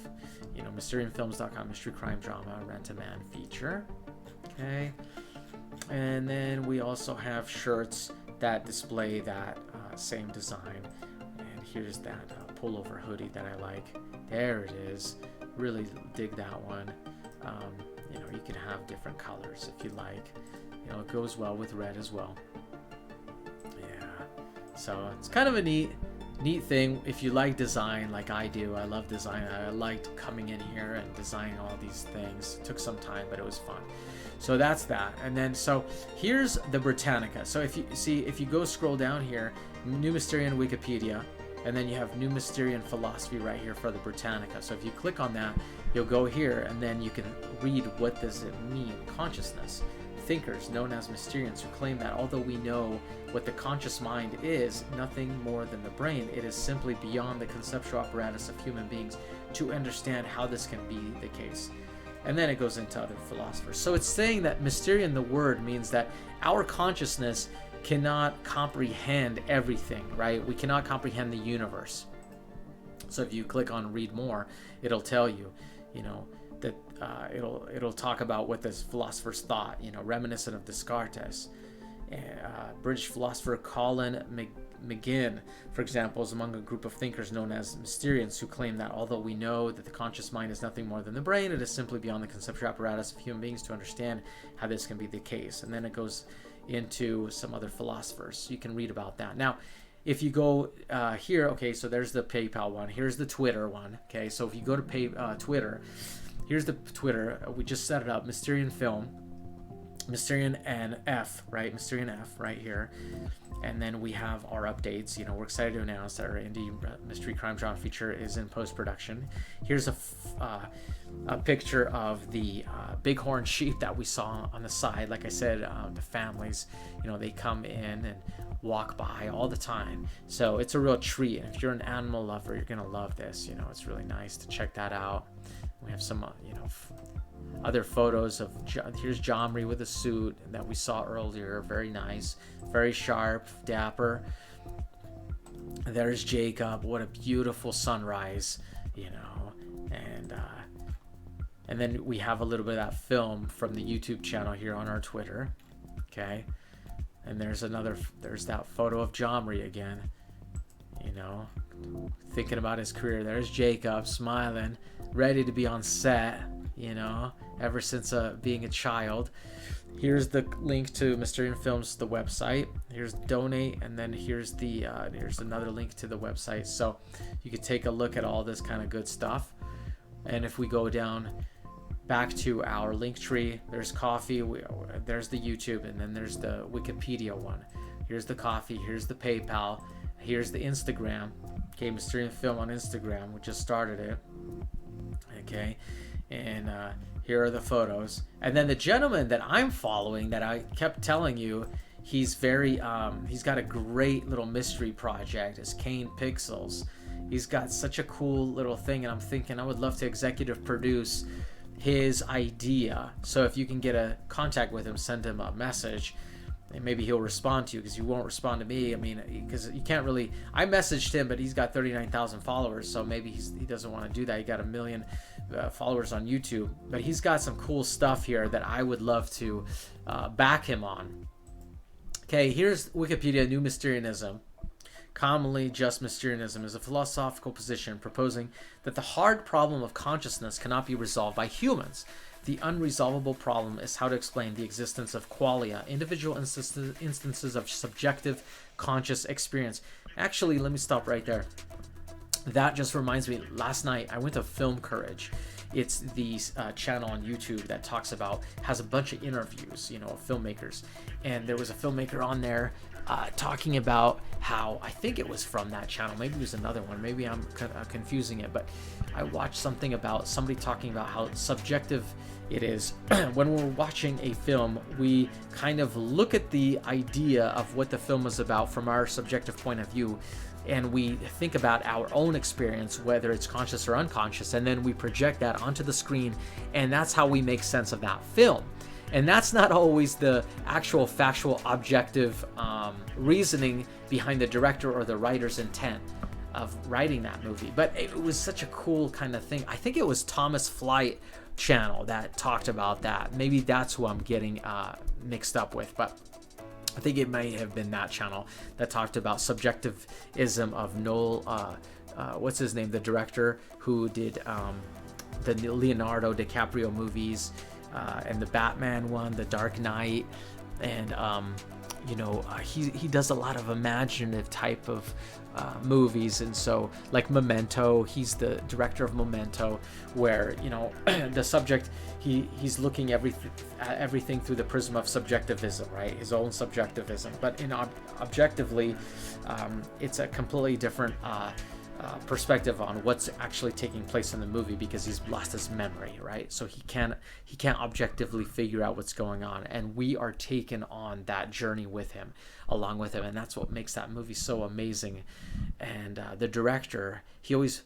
you know, MysterianFilms.com, mystery crime drama Rent-A-Man feature. Okay, and then we also have shirts that display that same design. And here's that pullover hoodie that I like. There it is. Really dig that one. You know, you can have different colors if you like. You know, it goes well with red as well. So it's kind of a neat thing if you like design like I do. I love design. I liked coming in here and designing all these things. It took some time, but it was fun. So that's that. And then so here's the Britannica. So if you see, if you go scroll down here, New Mysterian Wikipedia, and then you have New Mysterian Philosophy right here for the Britannica. So if you click on that, you'll go here and then you can read what does it mean, consciousness. Thinkers known as Mysterians who claim that although we know what the conscious mind is nothing more than the brain, it is simply beyond the conceptual apparatus of human beings to understand how this can be the case. And then it goes into other philosophers. So it's saying that Mysterian, the word, means that our consciousness cannot comprehend everything, right? We cannot comprehend the universe. So if you click on read more, it'll tell you, you know, that it'll talk about what this philosopher's thought, you know, reminiscent of Descartes. British philosopher Colin McGinn, for example, is among a group of thinkers known as Mysterians who claim that although we know that the conscious mind is nothing more than the brain, it is simply beyond the conceptual apparatus of human beings to understand how this can be the case. And then it goes into some other philosophers. You can read about that. Now, if you go here, okay, so there's the PayPal one. Here's the Twitter one. Okay, so if you go to Twitter, here's the Twitter. We just set it up. Mysterian Film. Mysterian and F, right? Mysterian F right here. And then we have our updates. You know, we're excited to announce that our indie mystery crime drama feature is in post-production. Here's a picture of the bighorn sheep that we saw on the side. Like I said, the families, you know, they come in and walk by all the time. So it's a real treat. And if you're an animal lover, you're going to love this. You know, it's really nice to check that out. We have some, you know, other photos of, here's Jomri with a suit that we saw earlier. Very nice, very sharp, dapper. There's Jacob. What a beautiful sunrise, you know. And then we have a little bit of that film from the YouTube channel here on our Twitter. Okay. And there's that photo of Jomri again, you know, thinking about his career. There's Jacob smiling, ready to be on set, you know, ever since being a child. Here's the link to Mysterian Films, the website. Here's donate, and then here's another link to the website. So you could take a look at all this kind of good stuff. And if we go down back to our link tree, there's coffee, there's the YouTube, and then there's the Wikipedia one. Here's the coffee, here's the PayPal, here's the Instagram. Okay, Mysterian Film on Instagram, we just started it. Okay, and here are the photos. And then the gentleman that I'm following, that I kept telling you, he's got a great little mystery project, is Kane Pixels. He's got such a cool little thing, and I'm thinking I would love to executive produce his idea. So if you can get a contact with him, send him a message, and maybe he'll respond to you, because you won't respond to me. I mean, because you can't really. I messaged him, but he's got 39,000 followers, so maybe he doesn't want to do that. He got 1 million followers on YouTube, but he's got some cool stuff here that I would love to back him on. Okay, here's Wikipedia, New Mysterianism. Commonly, just Mysterianism is a philosophical position proposing that the hard problem of consciousness cannot be resolved by humans. The unresolvable problem is how to explain the existence of qualia, individual instances of subjective conscious experience. Actually, let me stop right there. That just reminds me, last night I went to Film Courage. It's the channel on YouTube that talks about, has a bunch of interviews, of filmmakers. And there was a filmmaker on there talking about how, I think it was from that channel, maybe it was another one, maybe I'm confusing it, but I watched something about somebody talking about how subjective it is. When we're watching a film, we kind of look at the idea of what the film is about from our subjective point of view, and we think about our own experience, whether it's conscious or unconscious, and then we project that onto the screen, and that's how we make sense of that film. And that's not always the actual factual objective reasoning behind the director or the writer's intent of writing that movie. But it was such a cool kind of thing. I think it was Thomas Flight channel that talked about that. Maybe that's who I'm getting mixed up with, but I think it may have been that channel that talked about subjectivism of Noel, what's his name, the director who did the Leonardo DiCaprio movies, and the Batman one, The Dark Knight, and he does a lot of imaginative type of movies. And so, like Memento, he's the director of Memento, where the subject, he's looking at everything through the prism of subjectivism, right? His own subjectivism. But objectively, it's a completely different perspective on what's actually taking place in the movie, because he's lost his memory, right? So he can't objectively figure out what's going on, and we are taken on that journey with him, along with him, and that's what makes that movie so amazing. And the director, he always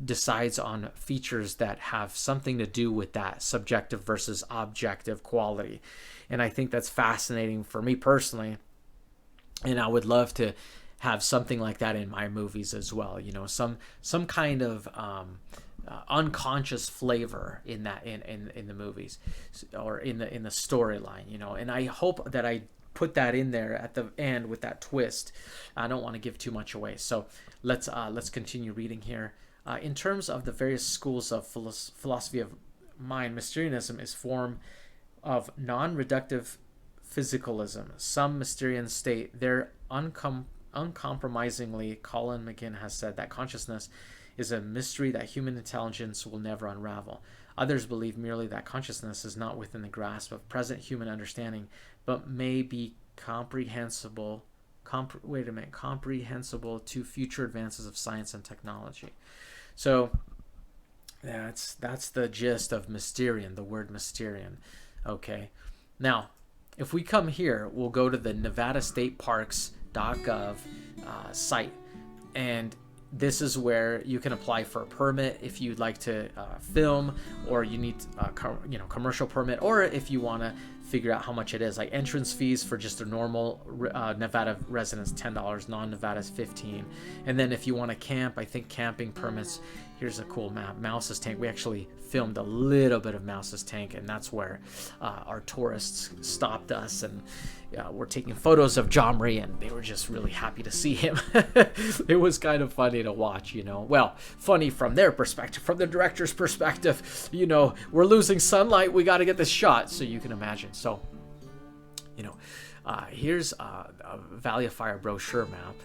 decides on features that have something to do with that subjective versus objective quality, and I think that's fascinating for me personally, and I would love to have something like that in my movies as well. Some kind of unconscious flavor in that in the movies, or in the storyline. And I hope that I put that in there at the end with that twist. I don't want to give too much away, so let's continue reading here. In terms of the various schools of philosophy of mind, Mysterianism is form of non-reductive physicalism. Some Mysterians state they're uncompromisingly, Colin McGinn has said that consciousness is a mystery that human intelligence will never unravel. Others believe merely that consciousness is not within the grasp of present human understanding, but may be comprehensible to future advances of science and technology. So that's the gist of Mysterian, the word Mysterian. Okay, now if we come here, we'll go to the Nevada State Parks.gov site, and this is where you can apply for a permit if you'd like to film, or you need a commercial permit, or if you want to figure out how much it is. Like entrance fees for just a normal Nevada residents, $10, non-Nevada is $15, and then if you want to camp, I think camping permits. Here's a cool map, Mouse's Tank. We actually filmed a little bit of Mouse's Tank, and that's where our tourists stopped us, and we're taking photos of Jomri, and they were just really happy to see him. It was kind of funny to watch, Well, funny from their perspective, from the director's perspective. We're losing sunlight, we got to get this shot, so you can imagine. So, here's a Valley of Fire brochure map.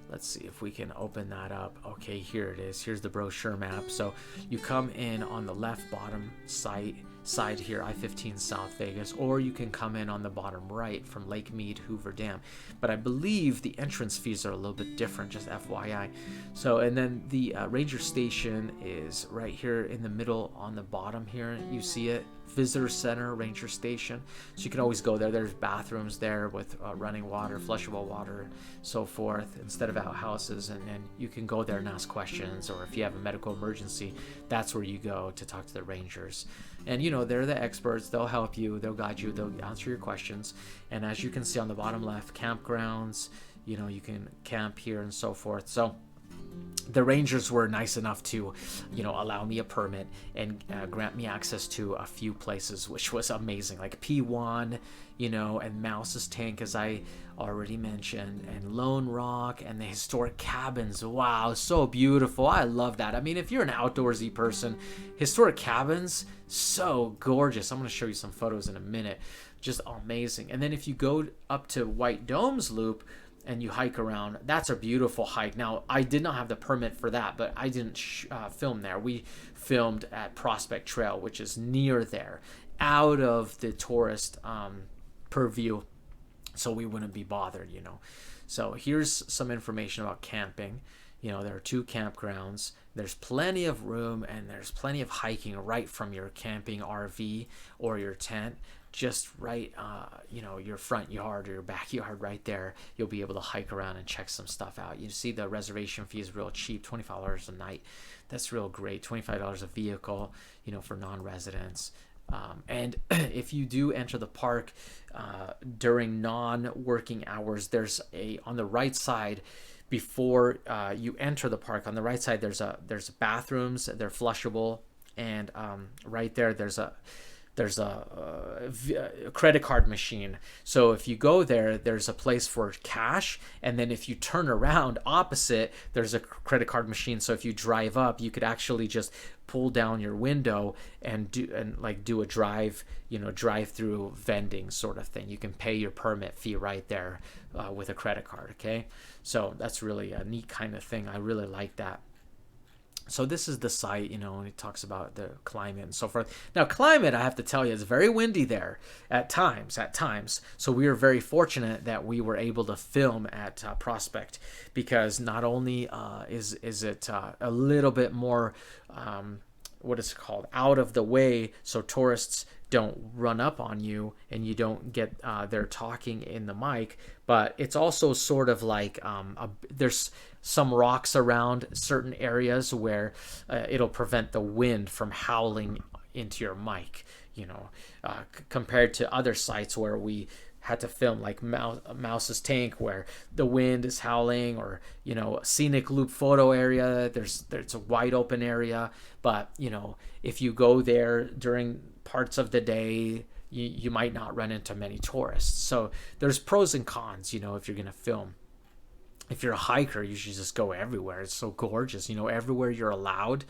Let's see if we can open that up. Okay, here it is. Here's the brochure map. So you come in on the left bottom side here, I-15 South Vegas, or you can come in on the bottom right from Lake Mead, Hoover Dam. But I believe the entrance fees are a little bit different, just FYI. So, and then the ranger station is right here in the middle on the bottom here. You see it, Visitor Center, Ranger Station. So you can always go there. There's bathrooms there with running water, flushable water, so forth, instead of outhouses. And then you can go there and ask questions, or if you have a medical emergency, that's where you go to talk to the rangers. And they're the experts. They'll help you, they'll guide you, they'll answer your questions. And as you can see on the bottom left, campgrounds, you can camp here and so forth. So the rangers were nice enough to, allow me a permit and grant me access to a few places, which was amazing, like P1, and Mouse's Tank, as I already mentioned, and Lone Rock, and the historic cabins. Wow, so beautiful. I love that. I mean, if you're an outdoorsy person, historic cabins, so gorgeous. I'm going to show you some photos in a minute. Just amazing. And then if you go up to White Domes Loop and you hike around, that's a beautiful hike. Now, I did not have the permit for that, but I didn't film there. We filmed at Prospect Trail, which is near there, out of the tourist purview, so we wouldn't be bothered. So here's some information about camping. There are 2 campgrounds. There's plenty of room, and there's plenty of hiking right from your camping RV or your tent. Just right, your front yard or your backyard right there. You'll be able to hike around and check some stuff out. You see the reservation fee is real cheap, $25 a night. That's real great. $25 a vehicle, for non-residents. And if you do enter the park during non-working hours, there's on the right side, before you enter the park, on the right side there's bathrooms. They're flushable, and right there's a credit card machine. So if you go there, there's a place for cash, and then if you turn around opposite, there's a credit card machine. So if you drive up, you could actually just pull down your window and do a drive through vending sort of thing. You can pay your permit fee right there with a credit card. Okay, so that's really a neat kind of thing. I really like that. So this is the site, and it talks about the climate and so forth. Now, climate, I have to tell you, is very windy there at times. So we were very fortunate that we were able to film at Prospect, because not only is it a little bit more, what is it called, out of the way, so tourists don't run up on you and you don't get they're talking in the mic, but it's also sort of like there's some rocks around certain areas where it'll prevent the wind from howling into your mic, compared to other sites where we had to film, like Mouse's Tank, where the wind is howling, or scenic loop photo area, there's a wide open area. But if you go there during parts of the day, you might not run into many tourists. So there's pros and cons, if you're going to film. If you're a hiker, you should just go everywhere. It's so gorgeous, everywhere you're allowed.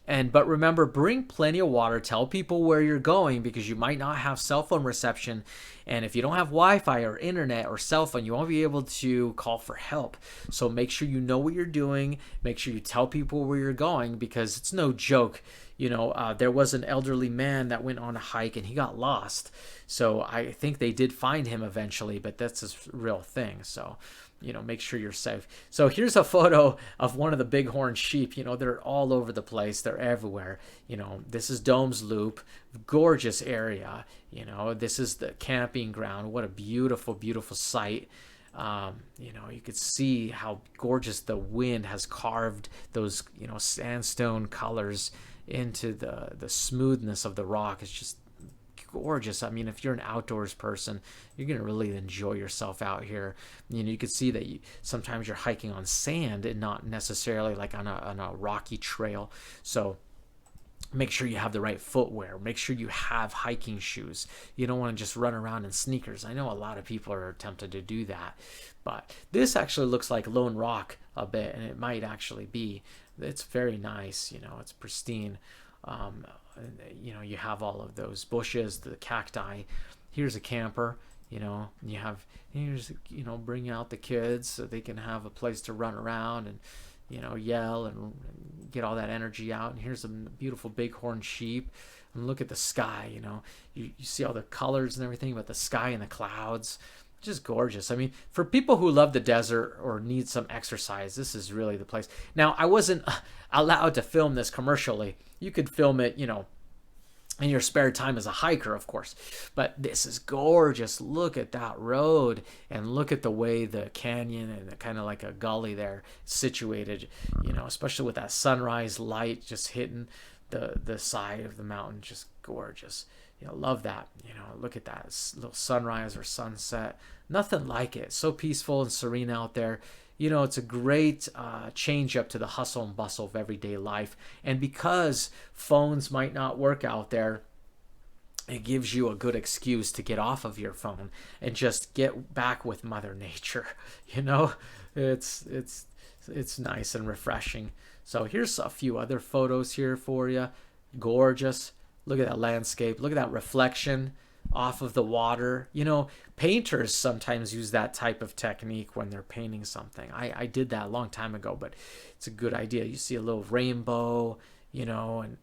But remember, bring plenty of water. Tell people where you're going, because you might not have cell phone reception. And if you don't have Wi-Fi or internet or cell phone, you won't be able to call for help. So make sure you know what you're doing. Make sure you tell people where you're going, because it's no joke. There was an elderly man that went on a hike and he got lost. So I think they did find him eventually, but that's a real thing. So make sure you're safe. So here's a photo of one of the bighorn sheep. They're all over the place. They're everywhere. This is Domes Loop, gorgeous area. This is the camping ground. What a beautiful, beautiful sight. You could see how gorgeous the wind has carved those, sandstone colors into the smoothness of the rock. It's just gorgeous. I mean, if you're an outdoors person, you're going to really enjoy yourself out here. You could see that sometimes you're hiking on sand and not necessarily like on a rocky trail. So make sure you have the right footwear. Make sure you have hiking shoes. You don't want to just run around in sneakers. I know a lot of people are tempted to do that, but this actually looks like Lone Rock a bit, and it might actually be. It's very nice. It's pristine. You have all of those bushes, the cacti. Here's a camper. Bring out the kids so they can have a place to run around and yell and get all that energy out. And here's a beautiful bighorn sheep. And look at the sky. You see all the colors and everything, but the sky and the clouds, just gorgeous. I mean, for people who love the desert or need some exercise, this is really the place. Now, I wasn't allowed to film this commercially. You could film it, in your spare time as a hiker, of course. But this is gorgeous. Look at that road, and look at the way the canyon and kind of like a gully there situated, especially with that sunrise light just hitting the side of the mountain. Just gorgeous. Love that. Look at that little sunrise or sunset. Nothing like it. So peaceful and serene out there. it's a great change up to the hustle and bustle of everyday life. And because phones might not work out there, it gives you a good excuse to get off of your phone and just get back with Mother Nature. It's nice and refreshing. So here's a few other photos here for you. Gorgeous. Look at that landscape. Look at that reflection off of the water. Painters sometimes use that type of technique when they're painting something. I did that a long time ago, but it's a good idea. You see a little rainbow, and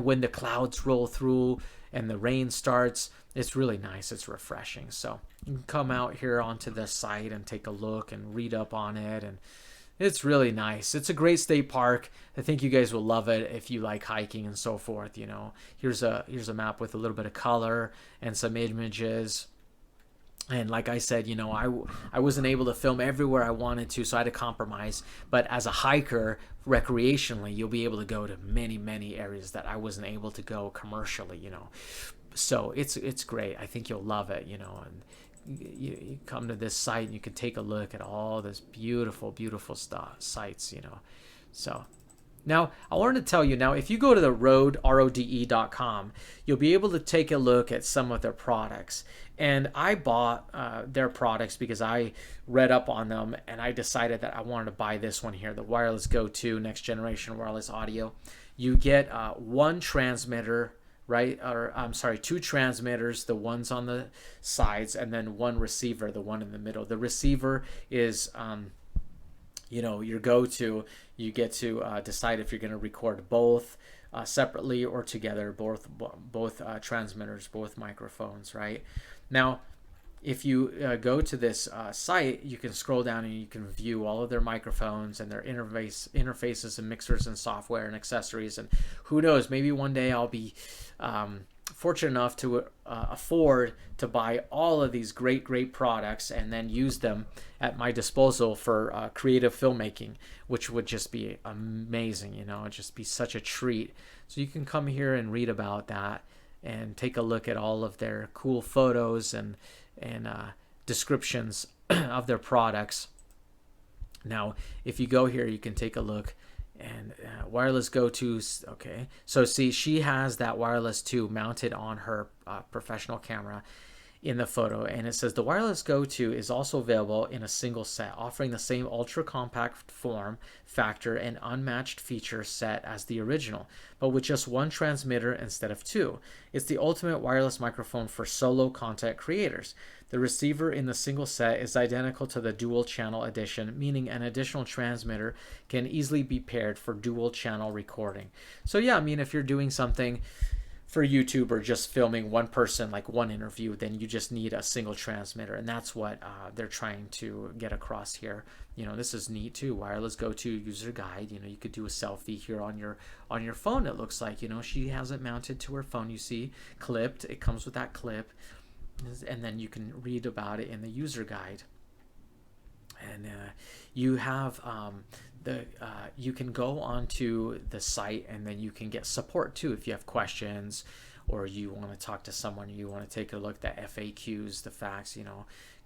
when the clouds roll through and the rain starts, it's really nice. It's refreshing. So you can come out here onto the site and take a look and read up on it, and it's really nice. It's a great state park. I think you guys will love it if you like hiking and so forth. Here's a map with a little bit of color and some images. And like I said, I wasn't able to film everywhere I wanted to, so I had to compromise. But as a hiker, recreationally, you'll be able to go to many, many areas that I wasn't able to go commercially. So it's great. I think you'll love it. And you come to this site and you can take a look at all this beautiful, beautiful sites. So now I wanted to tell you, now if you go to the rode.com, you'll be able to take a look at some of their products. And I bought their products because I read up on them and I decided that I wanted to buy this one here, the Wireless Go 2 Next Generation Wireless Audio. You get one transmitter, right? Or I'm sorry, two transmitters, the ones on the sides, and then one receiver, the one in the middle. The receiver is your go-to. You get to decide if you're going to record both separately or together, both transmitters, both microphones, right? Now, if you go to this site, you can scroll down and you can view all of their microphones and their interfaces and mixers and software and accessories. And who knows, maybe one day I'll be fortunate enough to afford to buy all of these great products and then use them at my disposal for creative filmmaking, which would just be amazing. It'd just be such a treat. So you can come here and read about that and take a look at all of their cool photos and descriptions of their products. Now, if you go here, you can take a look. And Wireless Go 2, okay. So see, she has that Wireless 2 mounted on her professional camera in the photo. And it says the Wireless Go 2 is also available in a single set, offering the same ultra compact form factor and unmatched feature set as the original, but with just one transmitter instead of two. It's the ultimate wireless microphone for solo content creators. The receiver in the single set is identical to the dual channel edition, meaning an additional transmitter can easily be paired for dual channel recording. So yeah, if you're doing something for YouTube or just filming one person, like one interview, then you just need a single transmitter, and that's what they're trying to get across here. This is neat too. Wireless Go 2 user guide. You could do a selfie here on your phone. It looks like she has it mounted to her phone. You see, clipped. It comes with that clip, and then you can read about it in the user guide. And you have you can go onto the site and then you can get support too if you have questions or you want to talk to someone, you want to take a look at the FAQs, the facts,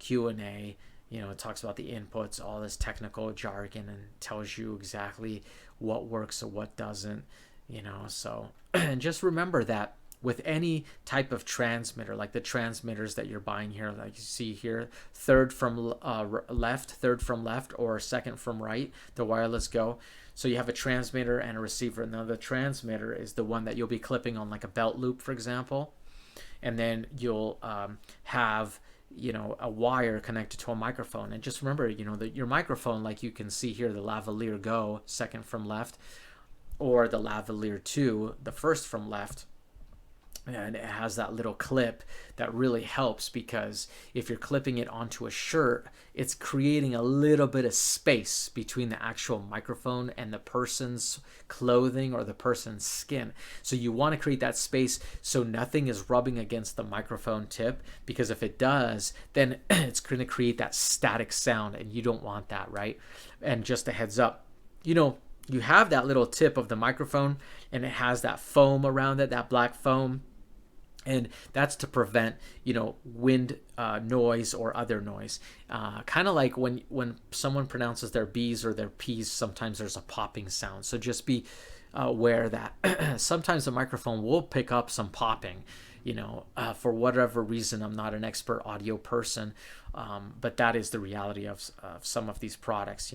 Q&A. It talks about the inputs, all this technical jargon, and tells you exactly what works or what doesn't. So and just remember that with any type of transmitter, like the transmitters that you're buying here, like you see here, third from left, or second from right, the Wireless Go. So you have a transmitter and a receiver. Now the transmitter is the one that you'll be clipping on like a belt loop, for example. And then you'll have a wire connected to a microphone. And just remember, your microphone, like you can see here, the Lavalier Go, second from left, or the Lavalier 2, the first from left. And it has that little clip that really helps, because if you're clipping it onto a shirt, it's creating a little bit of space between the actual microphone and the person's clothing or the person's skin. So you want to create that space so nothing is rubbing against the microphone tip, because if it does, then it's going to create that static sound, and you don't want that, right? And just a heads up, you have that little tip of the microphone and it has that foam around it, that black foam. And that's to prevent, wind noise or other noise. Kind of like when someone pronounces their b's or their p's, sometimes there's a popping sound. So just be aware that sometimes the microphone will pick up some popping, for whatever reason. I'm not an expert audio person, but that is the reality of some of these products.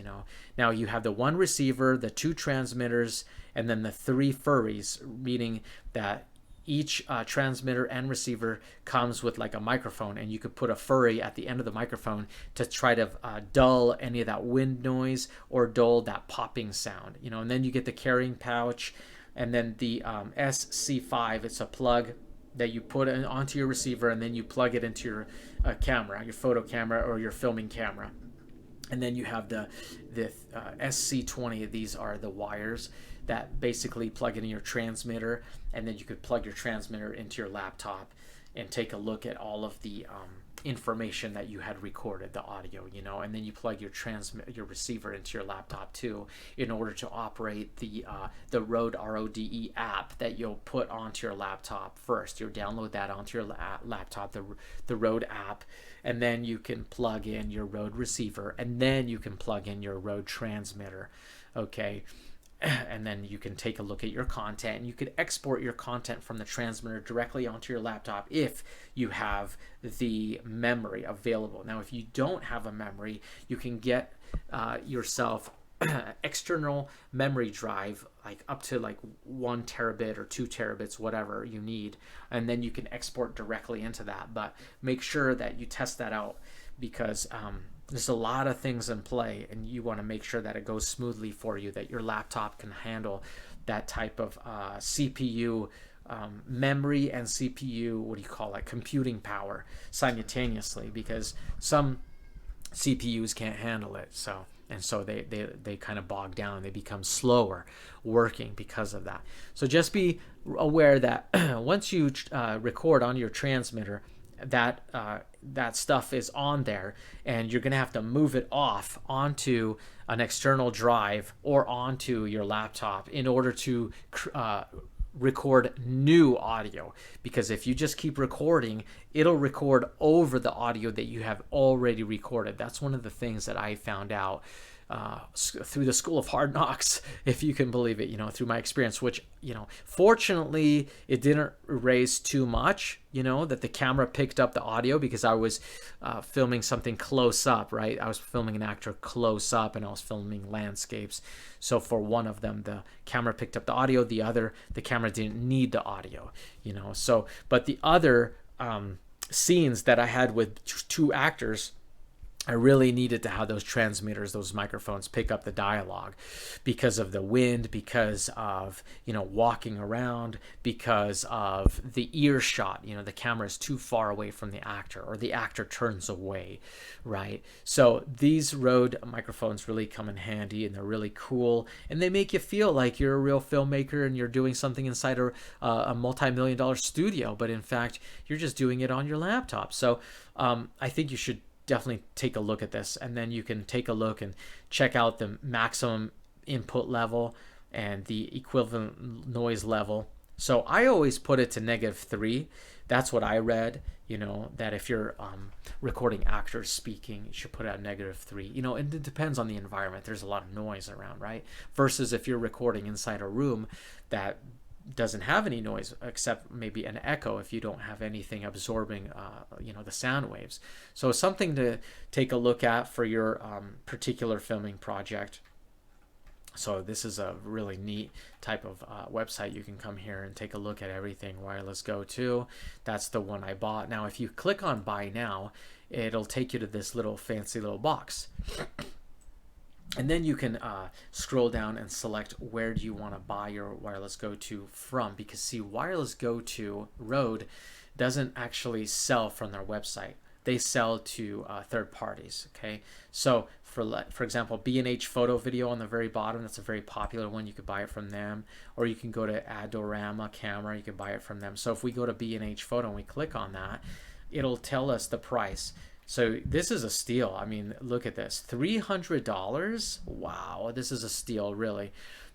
Now you have the one receiver, the two transmitters, and then the three furries, meaning that each transmitter and receiver comes with like a microphone, and you could put a furry at the end of the microphone to try to dull any of that wind noise or dull that popping sound. And then you get the carrying pouch, and then the SC5. It's a plug that you put onto your receiver, and then you plug it into your camera, your photo camera or your filming camera. And then you have the SC20. These are the wires that basically plug into your transmitter, and then you could plug your transmitter into your laptop and take a look at all of the information that you had recorded, the audio, and then you plug your receiver into your laptop too, in order to operate the Rode RODE app that you'll put onto your laptop first. You'll download that onto your laptop, the Rode app, and then you can plug in your Rode receiver, and then you can plug in your Rode transmitter. Okay. And then you can take a look at your content, and you could export your content from the transmitter directly onto your laptop if you have the memory available. Now, if you don't have a memory, you can get yourself external memory drive, like up to like 1 terabit or 2 terabits, whatever you need, and then you can export directly into that. But make sure that you test that out, because there's a lot of things in play, and you want to make sure that it goes smoothly for you, that your laptop can handle that type of CPU memory and CPU, what do you call it, computing power simultaneously, because some CPUs can't handle it. So they kind of bog down, they become slower working because of that. So just be aware that once you record on your transmitter, that stuff is on there, and you're gonna have to move it off onto an external drive or onto your laptop in order to record new audio. Because if you just keep recording, it'll record over the audio that you have already recorded. That's one of the things that I found out through the School of Hard Knocks, if you can believe it, through my experience, which, fortunately it didn't erase too much, that the camera picked up the audio, because I was filming something close up, right? I was filming an actor close up, and I was filming landscapes. So for one of them, the camera picked up the audio, the camera didn't need the audio, so, but the other scenes that I had with two actors, I really needed to have those transmitters, those microphones pick up the dialogue, because of the wind, because of, walking around, because of the earshot. The camera is too far away from the actor, or the actor turns away, right? So these Rode microphones really come in handy, and they're really cool, and they make you feel like you're a real filmmaker and you're doing something inside a multi-million-dollar studio, but in fact, you're just doing it on your laptop. So I think you should definitely take a look at this, and then you can take a look and check out the maximum input level and the equivalent noise level. So I always put it to -3. That's what I read, that if you're recording actors speaking, you should put it at -3. And it depends on the environment. There's a lot of noise around, right? Versus if you're recording inside a room that doesn't have any noise except maybe an echo, if you don't have anything absorbing the sound waves. So something to take a look at for your particular filming project. So this is a really neat type of website. You can come here and take a look at everything. Wireless Go 2, that's the one I bought. Now if you click on buy now, it'll take you to this little fancy little box. And then you can scroll down and select where do you want to buy your Wireless Go 2 from, because see, Wireless Go 2 Rode doesn't actually sell from their website. They sell to third parties. Okay, so for example, B&H Photo Video on the very bottom, that's a very popular one. You could buy it from them, or you can go to Adorama Camera, you can buy it from them. So if we go to B&H Photo and we click on that, it'll tell us the price. So this is a steal. I mean, look at this, $300. Wow, this is a steal, really.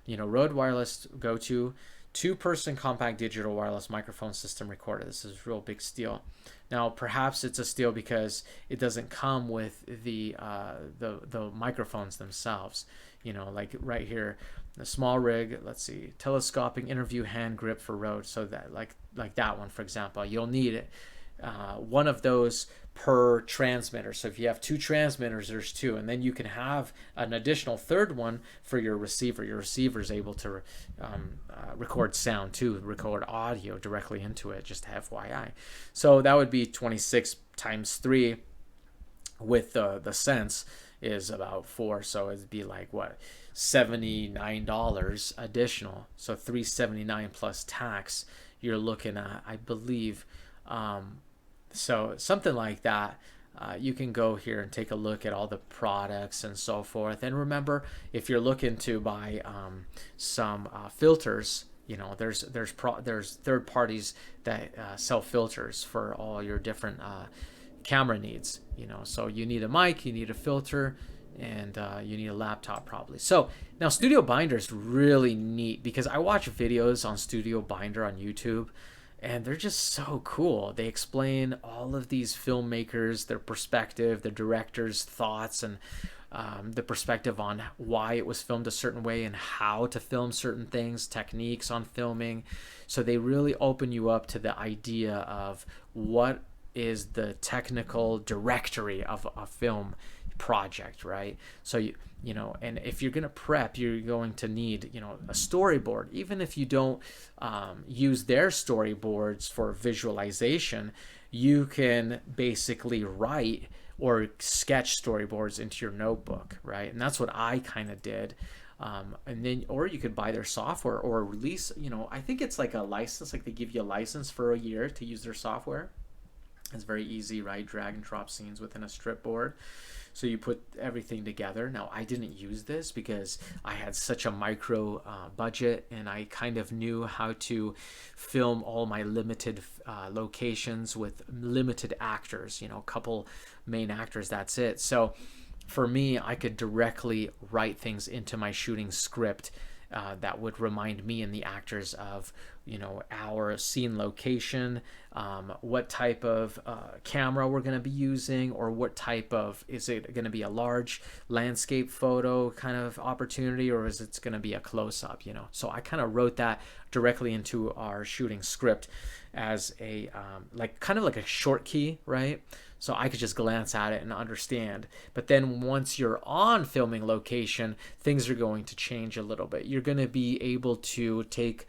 Rode Wireless Go 2 Two-person compact digital wireless microphone system recorder. This is a real big steal. Now, perhaps it's a steal because it doesn't come with the microphones themselves. You know, like right here, the small rig. Let's see, telescoping interview hand grip for Rode. So that like that one, for example, you'll need it. One of those per transmitter. So if you have two transmitters, there's two, and then you can have an additional third one for your receiver. Your receiver is able to record sound too, record audio directly into it, just FYI. So that would be 26 times 3 with the Sense is about 4, so it'd be like what, $79 additional. So $379 plus tax, you're looking at, I believe, so something like that. You can go here and take a look at all the products and so forth. And remember, if you're looking to buy some filters, you know, there's third parties that sell filters for all your different camera needs. You know, so you need a mic, you need a filter, and you need a laptop probably. So now Studio Binder is really neat because I watch videos on Studio Binder on YouTube, and they're just so cool. They explain all of these filmmakers, their perspective, the director's thoughts, and the perspective on why it was filmed a certain way and how to film certain things, techniques on filming. So they really open you up to the idea of what is the technical directory of a film project, right? So you know, and if you're going to prep, you're going to need, you know, a storyboard. Even if you don't use their storyboards for visualization, you can basically write or sketch storyboards into your notebook, right? And that's what I kind of did. And then, or you could buy their software or release, you know, I think it's like a license, like they give you a license for a year to use their software. It's very easy, right? Drag and drop scenes within a strip board. So you put everything together. Now, I didn't use this because I had such a micro budget, and I kind of knew how to film all my limited locations with limited actors, you know, a couple main actors, that's it. So for me, I could directly write things into my shooting script that would remind me and the actors of, you know, our scene location, what type of camera we're going to be using, or what type of, is it going to be a large landscape photo kind of opportunity, or is it going to be a close-up, you know? So I kind of wrote that directly into our shooting script as a like kind of like a short key, right? So I could just glance at it and understand. But then once you're on filming location, things are going to change a little bit. You're going to be able to take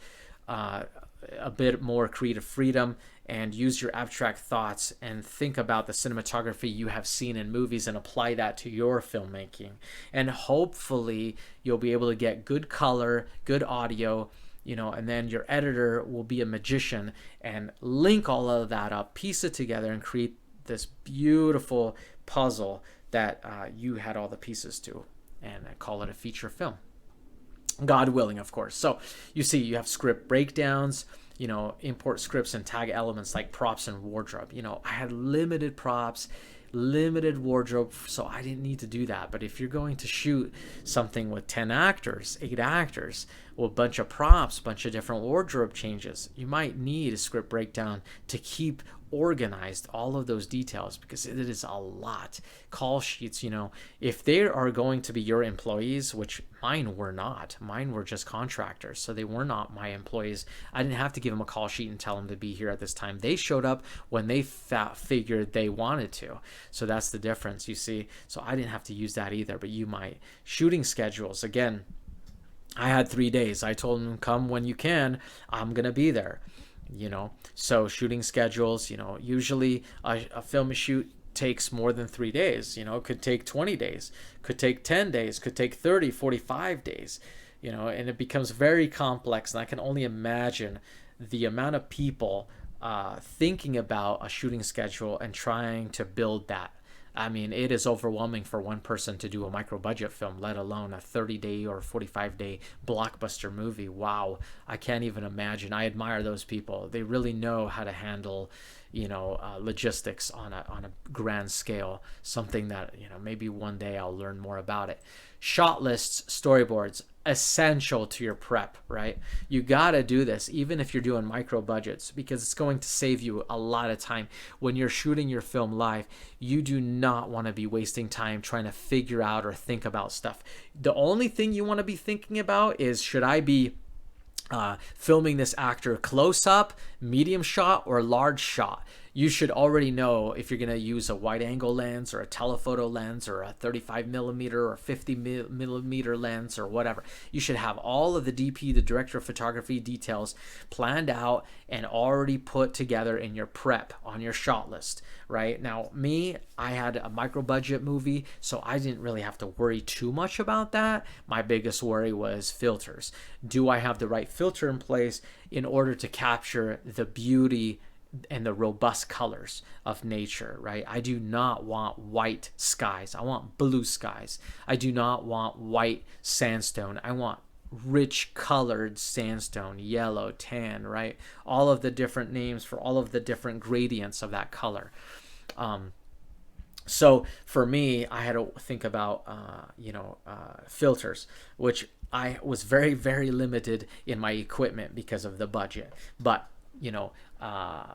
a bit more creative freedom and use your abstract thoughts and think about the cinematography you have seen in movies and apply that to your filmmaking. And hopefully you'll be able to get good color, good audio, you know, and then your editor will be a magician and link all of that up, piece it together, and create this beautiful puzzle that you had all the pieces to, and call it a feature film. God willing, of course. So you see, you have script breakdowns, you know, import scripts and tag elements like props and wardrobe. You know, I had limited props, limited wardrobe, so I didn't need to do that. But if you're going to shoot something with 10 actors, 8 actors, well, a bunch of props, a bunch of different wardrobe changes, you might need a script breakdown to keep organized all of those details, because it is a lot. Call sheets, you know, if they are going to be your employees, which mine were not, mine were just contractors, so they were not my employees. I didn't have to give them a call sheet and tell them to be here at this time. They showed up when they figured they wanted to. So that's the difference, you see. So I didn't have to use that either, but you might. Shooting schedules, again, I had 3 days. I told them, come when you can, I'm gonna be there, you know. So shooting schedules, you know, usually a film shoot takes more than 3 days, you know. It could take 20 days, could take 10 days, could take 30, 45 days, you know, and it becomes very complex. And I can only imagine the amount of people thinking about a shooting schedule and trying to build that. I mean, it is overwhelming for one person to do a micro budget film, let alone a 30-day or 45-day blockbuster movie. Wow, I can't even imagine. I admire those people. They really know how to handle, you know, logistics on a grand scale. Something that, you know, maybe one day I'll learn more about it. Shot lists, storyboards. essential to your prep, right? You got to do this even if you're doing micro budgets, because it's going to save you a lot of time when you're shooting your film live. You do not want to be wasting time trying to figure out or think about stuff. The only thing you want to be thinking about is, should I be filming this actor close up, medium shot, or large shot? You should already know if you're going to use a wide angle lens or a telephoto lens or a 35 millimeter or 50 millimeter lens or whatever. You should have all of the DP, the director of photography details, planned out and already put together in your prep on your shot list, right? Now, me, I had a micro budget movie, so I didn't really have to worry too much about that. My biggest worry was filters. Do I have the right filter in place in order to capture the beauty and the robust colors of nature, right? I do not want white skies. I want blue skies. I do not want white sandstone. I want rich colored sandstone, yellow, tan, right? All of the different names for all of the different gradients of that color. So for me, I had to think about, filters, which I was very, very limited in my equipment because of the budget. But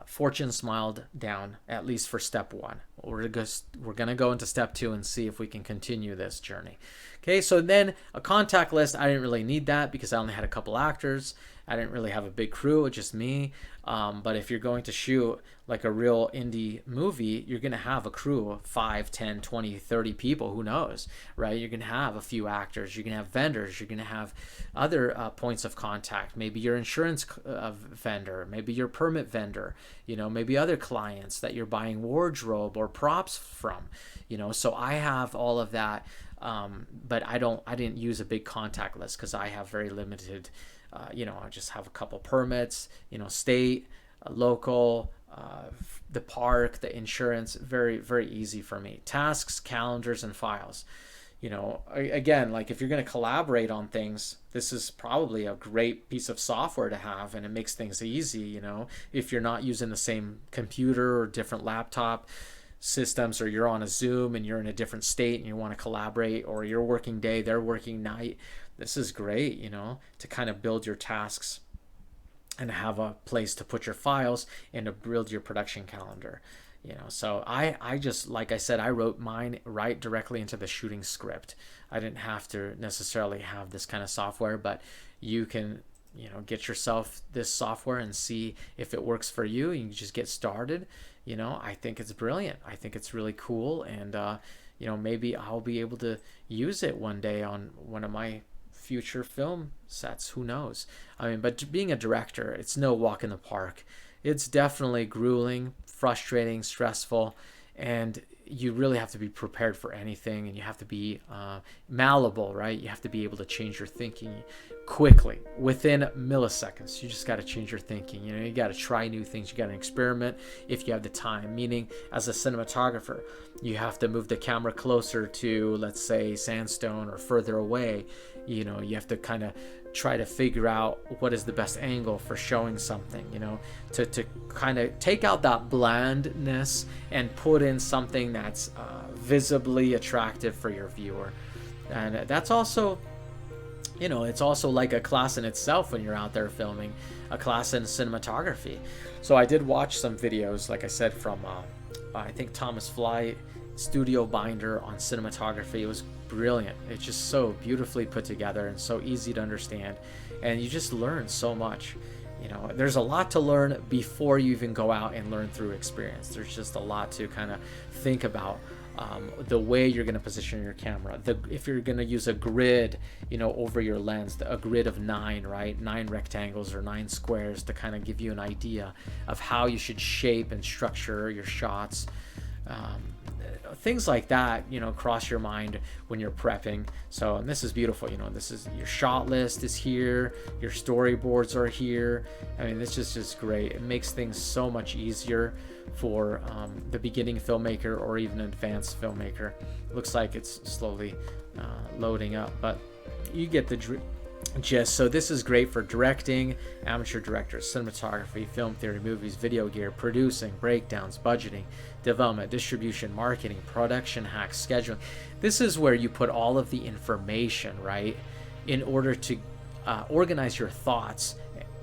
fortune smiled down, at least for step one. We're gonna go into step two and see if we can continue this journey. Okay, so then a contact list, I didn't really need that because I only had a couple actors. I didn't really have a big crew, it's just me. But if you're going to shoot like a real indie movie, you're going to have a crew of 5, 10, 20, 30 people, who knows, right? You're going to have a few actors, you're going to have vendors, you're going to have other points of contact, maybe your insurance vendor, maybe your permit vendor, maybe other clients that you're buying wardrobe or props from, so I have all of that. But I didn't use a big contact list because I have very limited, I just have a couple permits, state, local, the park, the insurance, very, very easy for me. Tasks, calendars, and files. Again, like if you're going to collaborate on things, this is probably a great piece of software to have, and it makes things easy, if you're not using the same computer or different laptop systems, or you're on a Zoom and you're in a different state and you want to collaborate, or you're working day, they're working night. This is great, to kind of build your tasks and have a place to put your files and to build your production calendar. So I just, like I said, I wrote mine right directly into the shooting script. I didn't have to necessarily have this kind of software, but you can, get yourself this software and see if it works for you. You can just get started. I think it's brilliant. I think it's really cool. And, maybe I'll be able to use it one day on one of my future film sets. Who knows? But being a director, it's no walk in the park. It's definitely grueling, frustrating, stressful, and you really have to be prepared for anything, and you have to be malleable, right? You have to be able to change your thinking quickly within milliseconds. You just got to change your thinking. You got to try new things. You got to experiment if you have the time. Meaning, as a cinematographer, you have to move the camera closer to, let's say, sandstone, or further away. You have to kind of try to figure out what is the best angle for showing something, to kind of take out that blandness and put in something that's visibly attractive for your viewer. And that's also, it's also like a class in itself when you're out there filming, a class in cinematography. So I did watch some videos, like I said, from I think Thomas Fly Studio Binder on cinematography. It was brilliant. It's just so beautifully put together and so easy to understand, and you just learn so much. There's a lot to learn before you even go out and learn through experience. There's just a lot to kind of think about. The way you're going to position your camera, if you're going to use a grid, over your lens, a grid of 9, right? 9 rectangles or 9 squares to kind of give you an idea of how you should shape and structure your shots. Things like that, cross your mind when you're prepping. So, and this is beautiful. This is your shot list is here, your storyboards are here. This is just great. It makes things so much easier for the beginning filmmaker or even advanced filmmaker. It looks like it's slowly loading up, but you get the gist. So this is great for directing, amateur directors, cinematography, film theory, movies, video gear, producing, breakdowns, budgeting, development, distribution, marketing, production hacks, scheduling. This is where you put all of the information, right, in order to organize your thoughts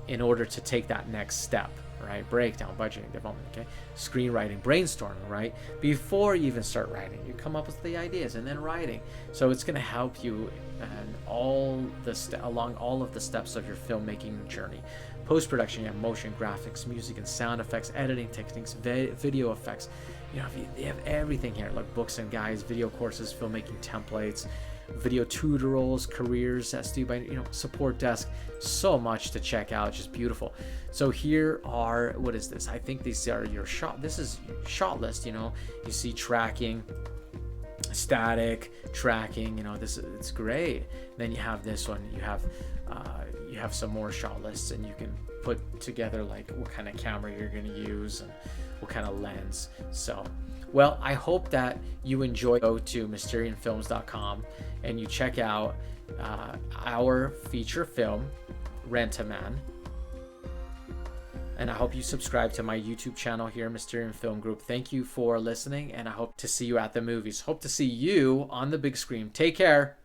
in order to take that next step, right? Breakdown, budgeting, development, okay? Screenwriting, brainstorming, right? Before you even start writing, you come up with the ideas and then writing. So it's going to help you and along all of the steps of your filmmaking journey. Post-production, you have motion, graphics, music and sound effects, editing techniques, video effects. You know, they have everything here, like books and guides, video courses, filmmaking templates, video tutorials, careers, support desk. So much to check out, just beautiful. So here are, what is this? I think these are your this is shot list. You know, you see tracking, static tracking, you know, it's great. Then you have this one, you have some more shot lists, and you can put together like what kind of camera you're going to use and what kind of lens. So, well, I hope that you enjoy. Go to mysterianfilms.com and you check out our feature film, Rent-A-Man. And I hope you subscribe to my YouTube channel here, Mysterian Film Group. Thank you for listening, and I hope to see you at the movies. Hope to see you on the big screen. Take care.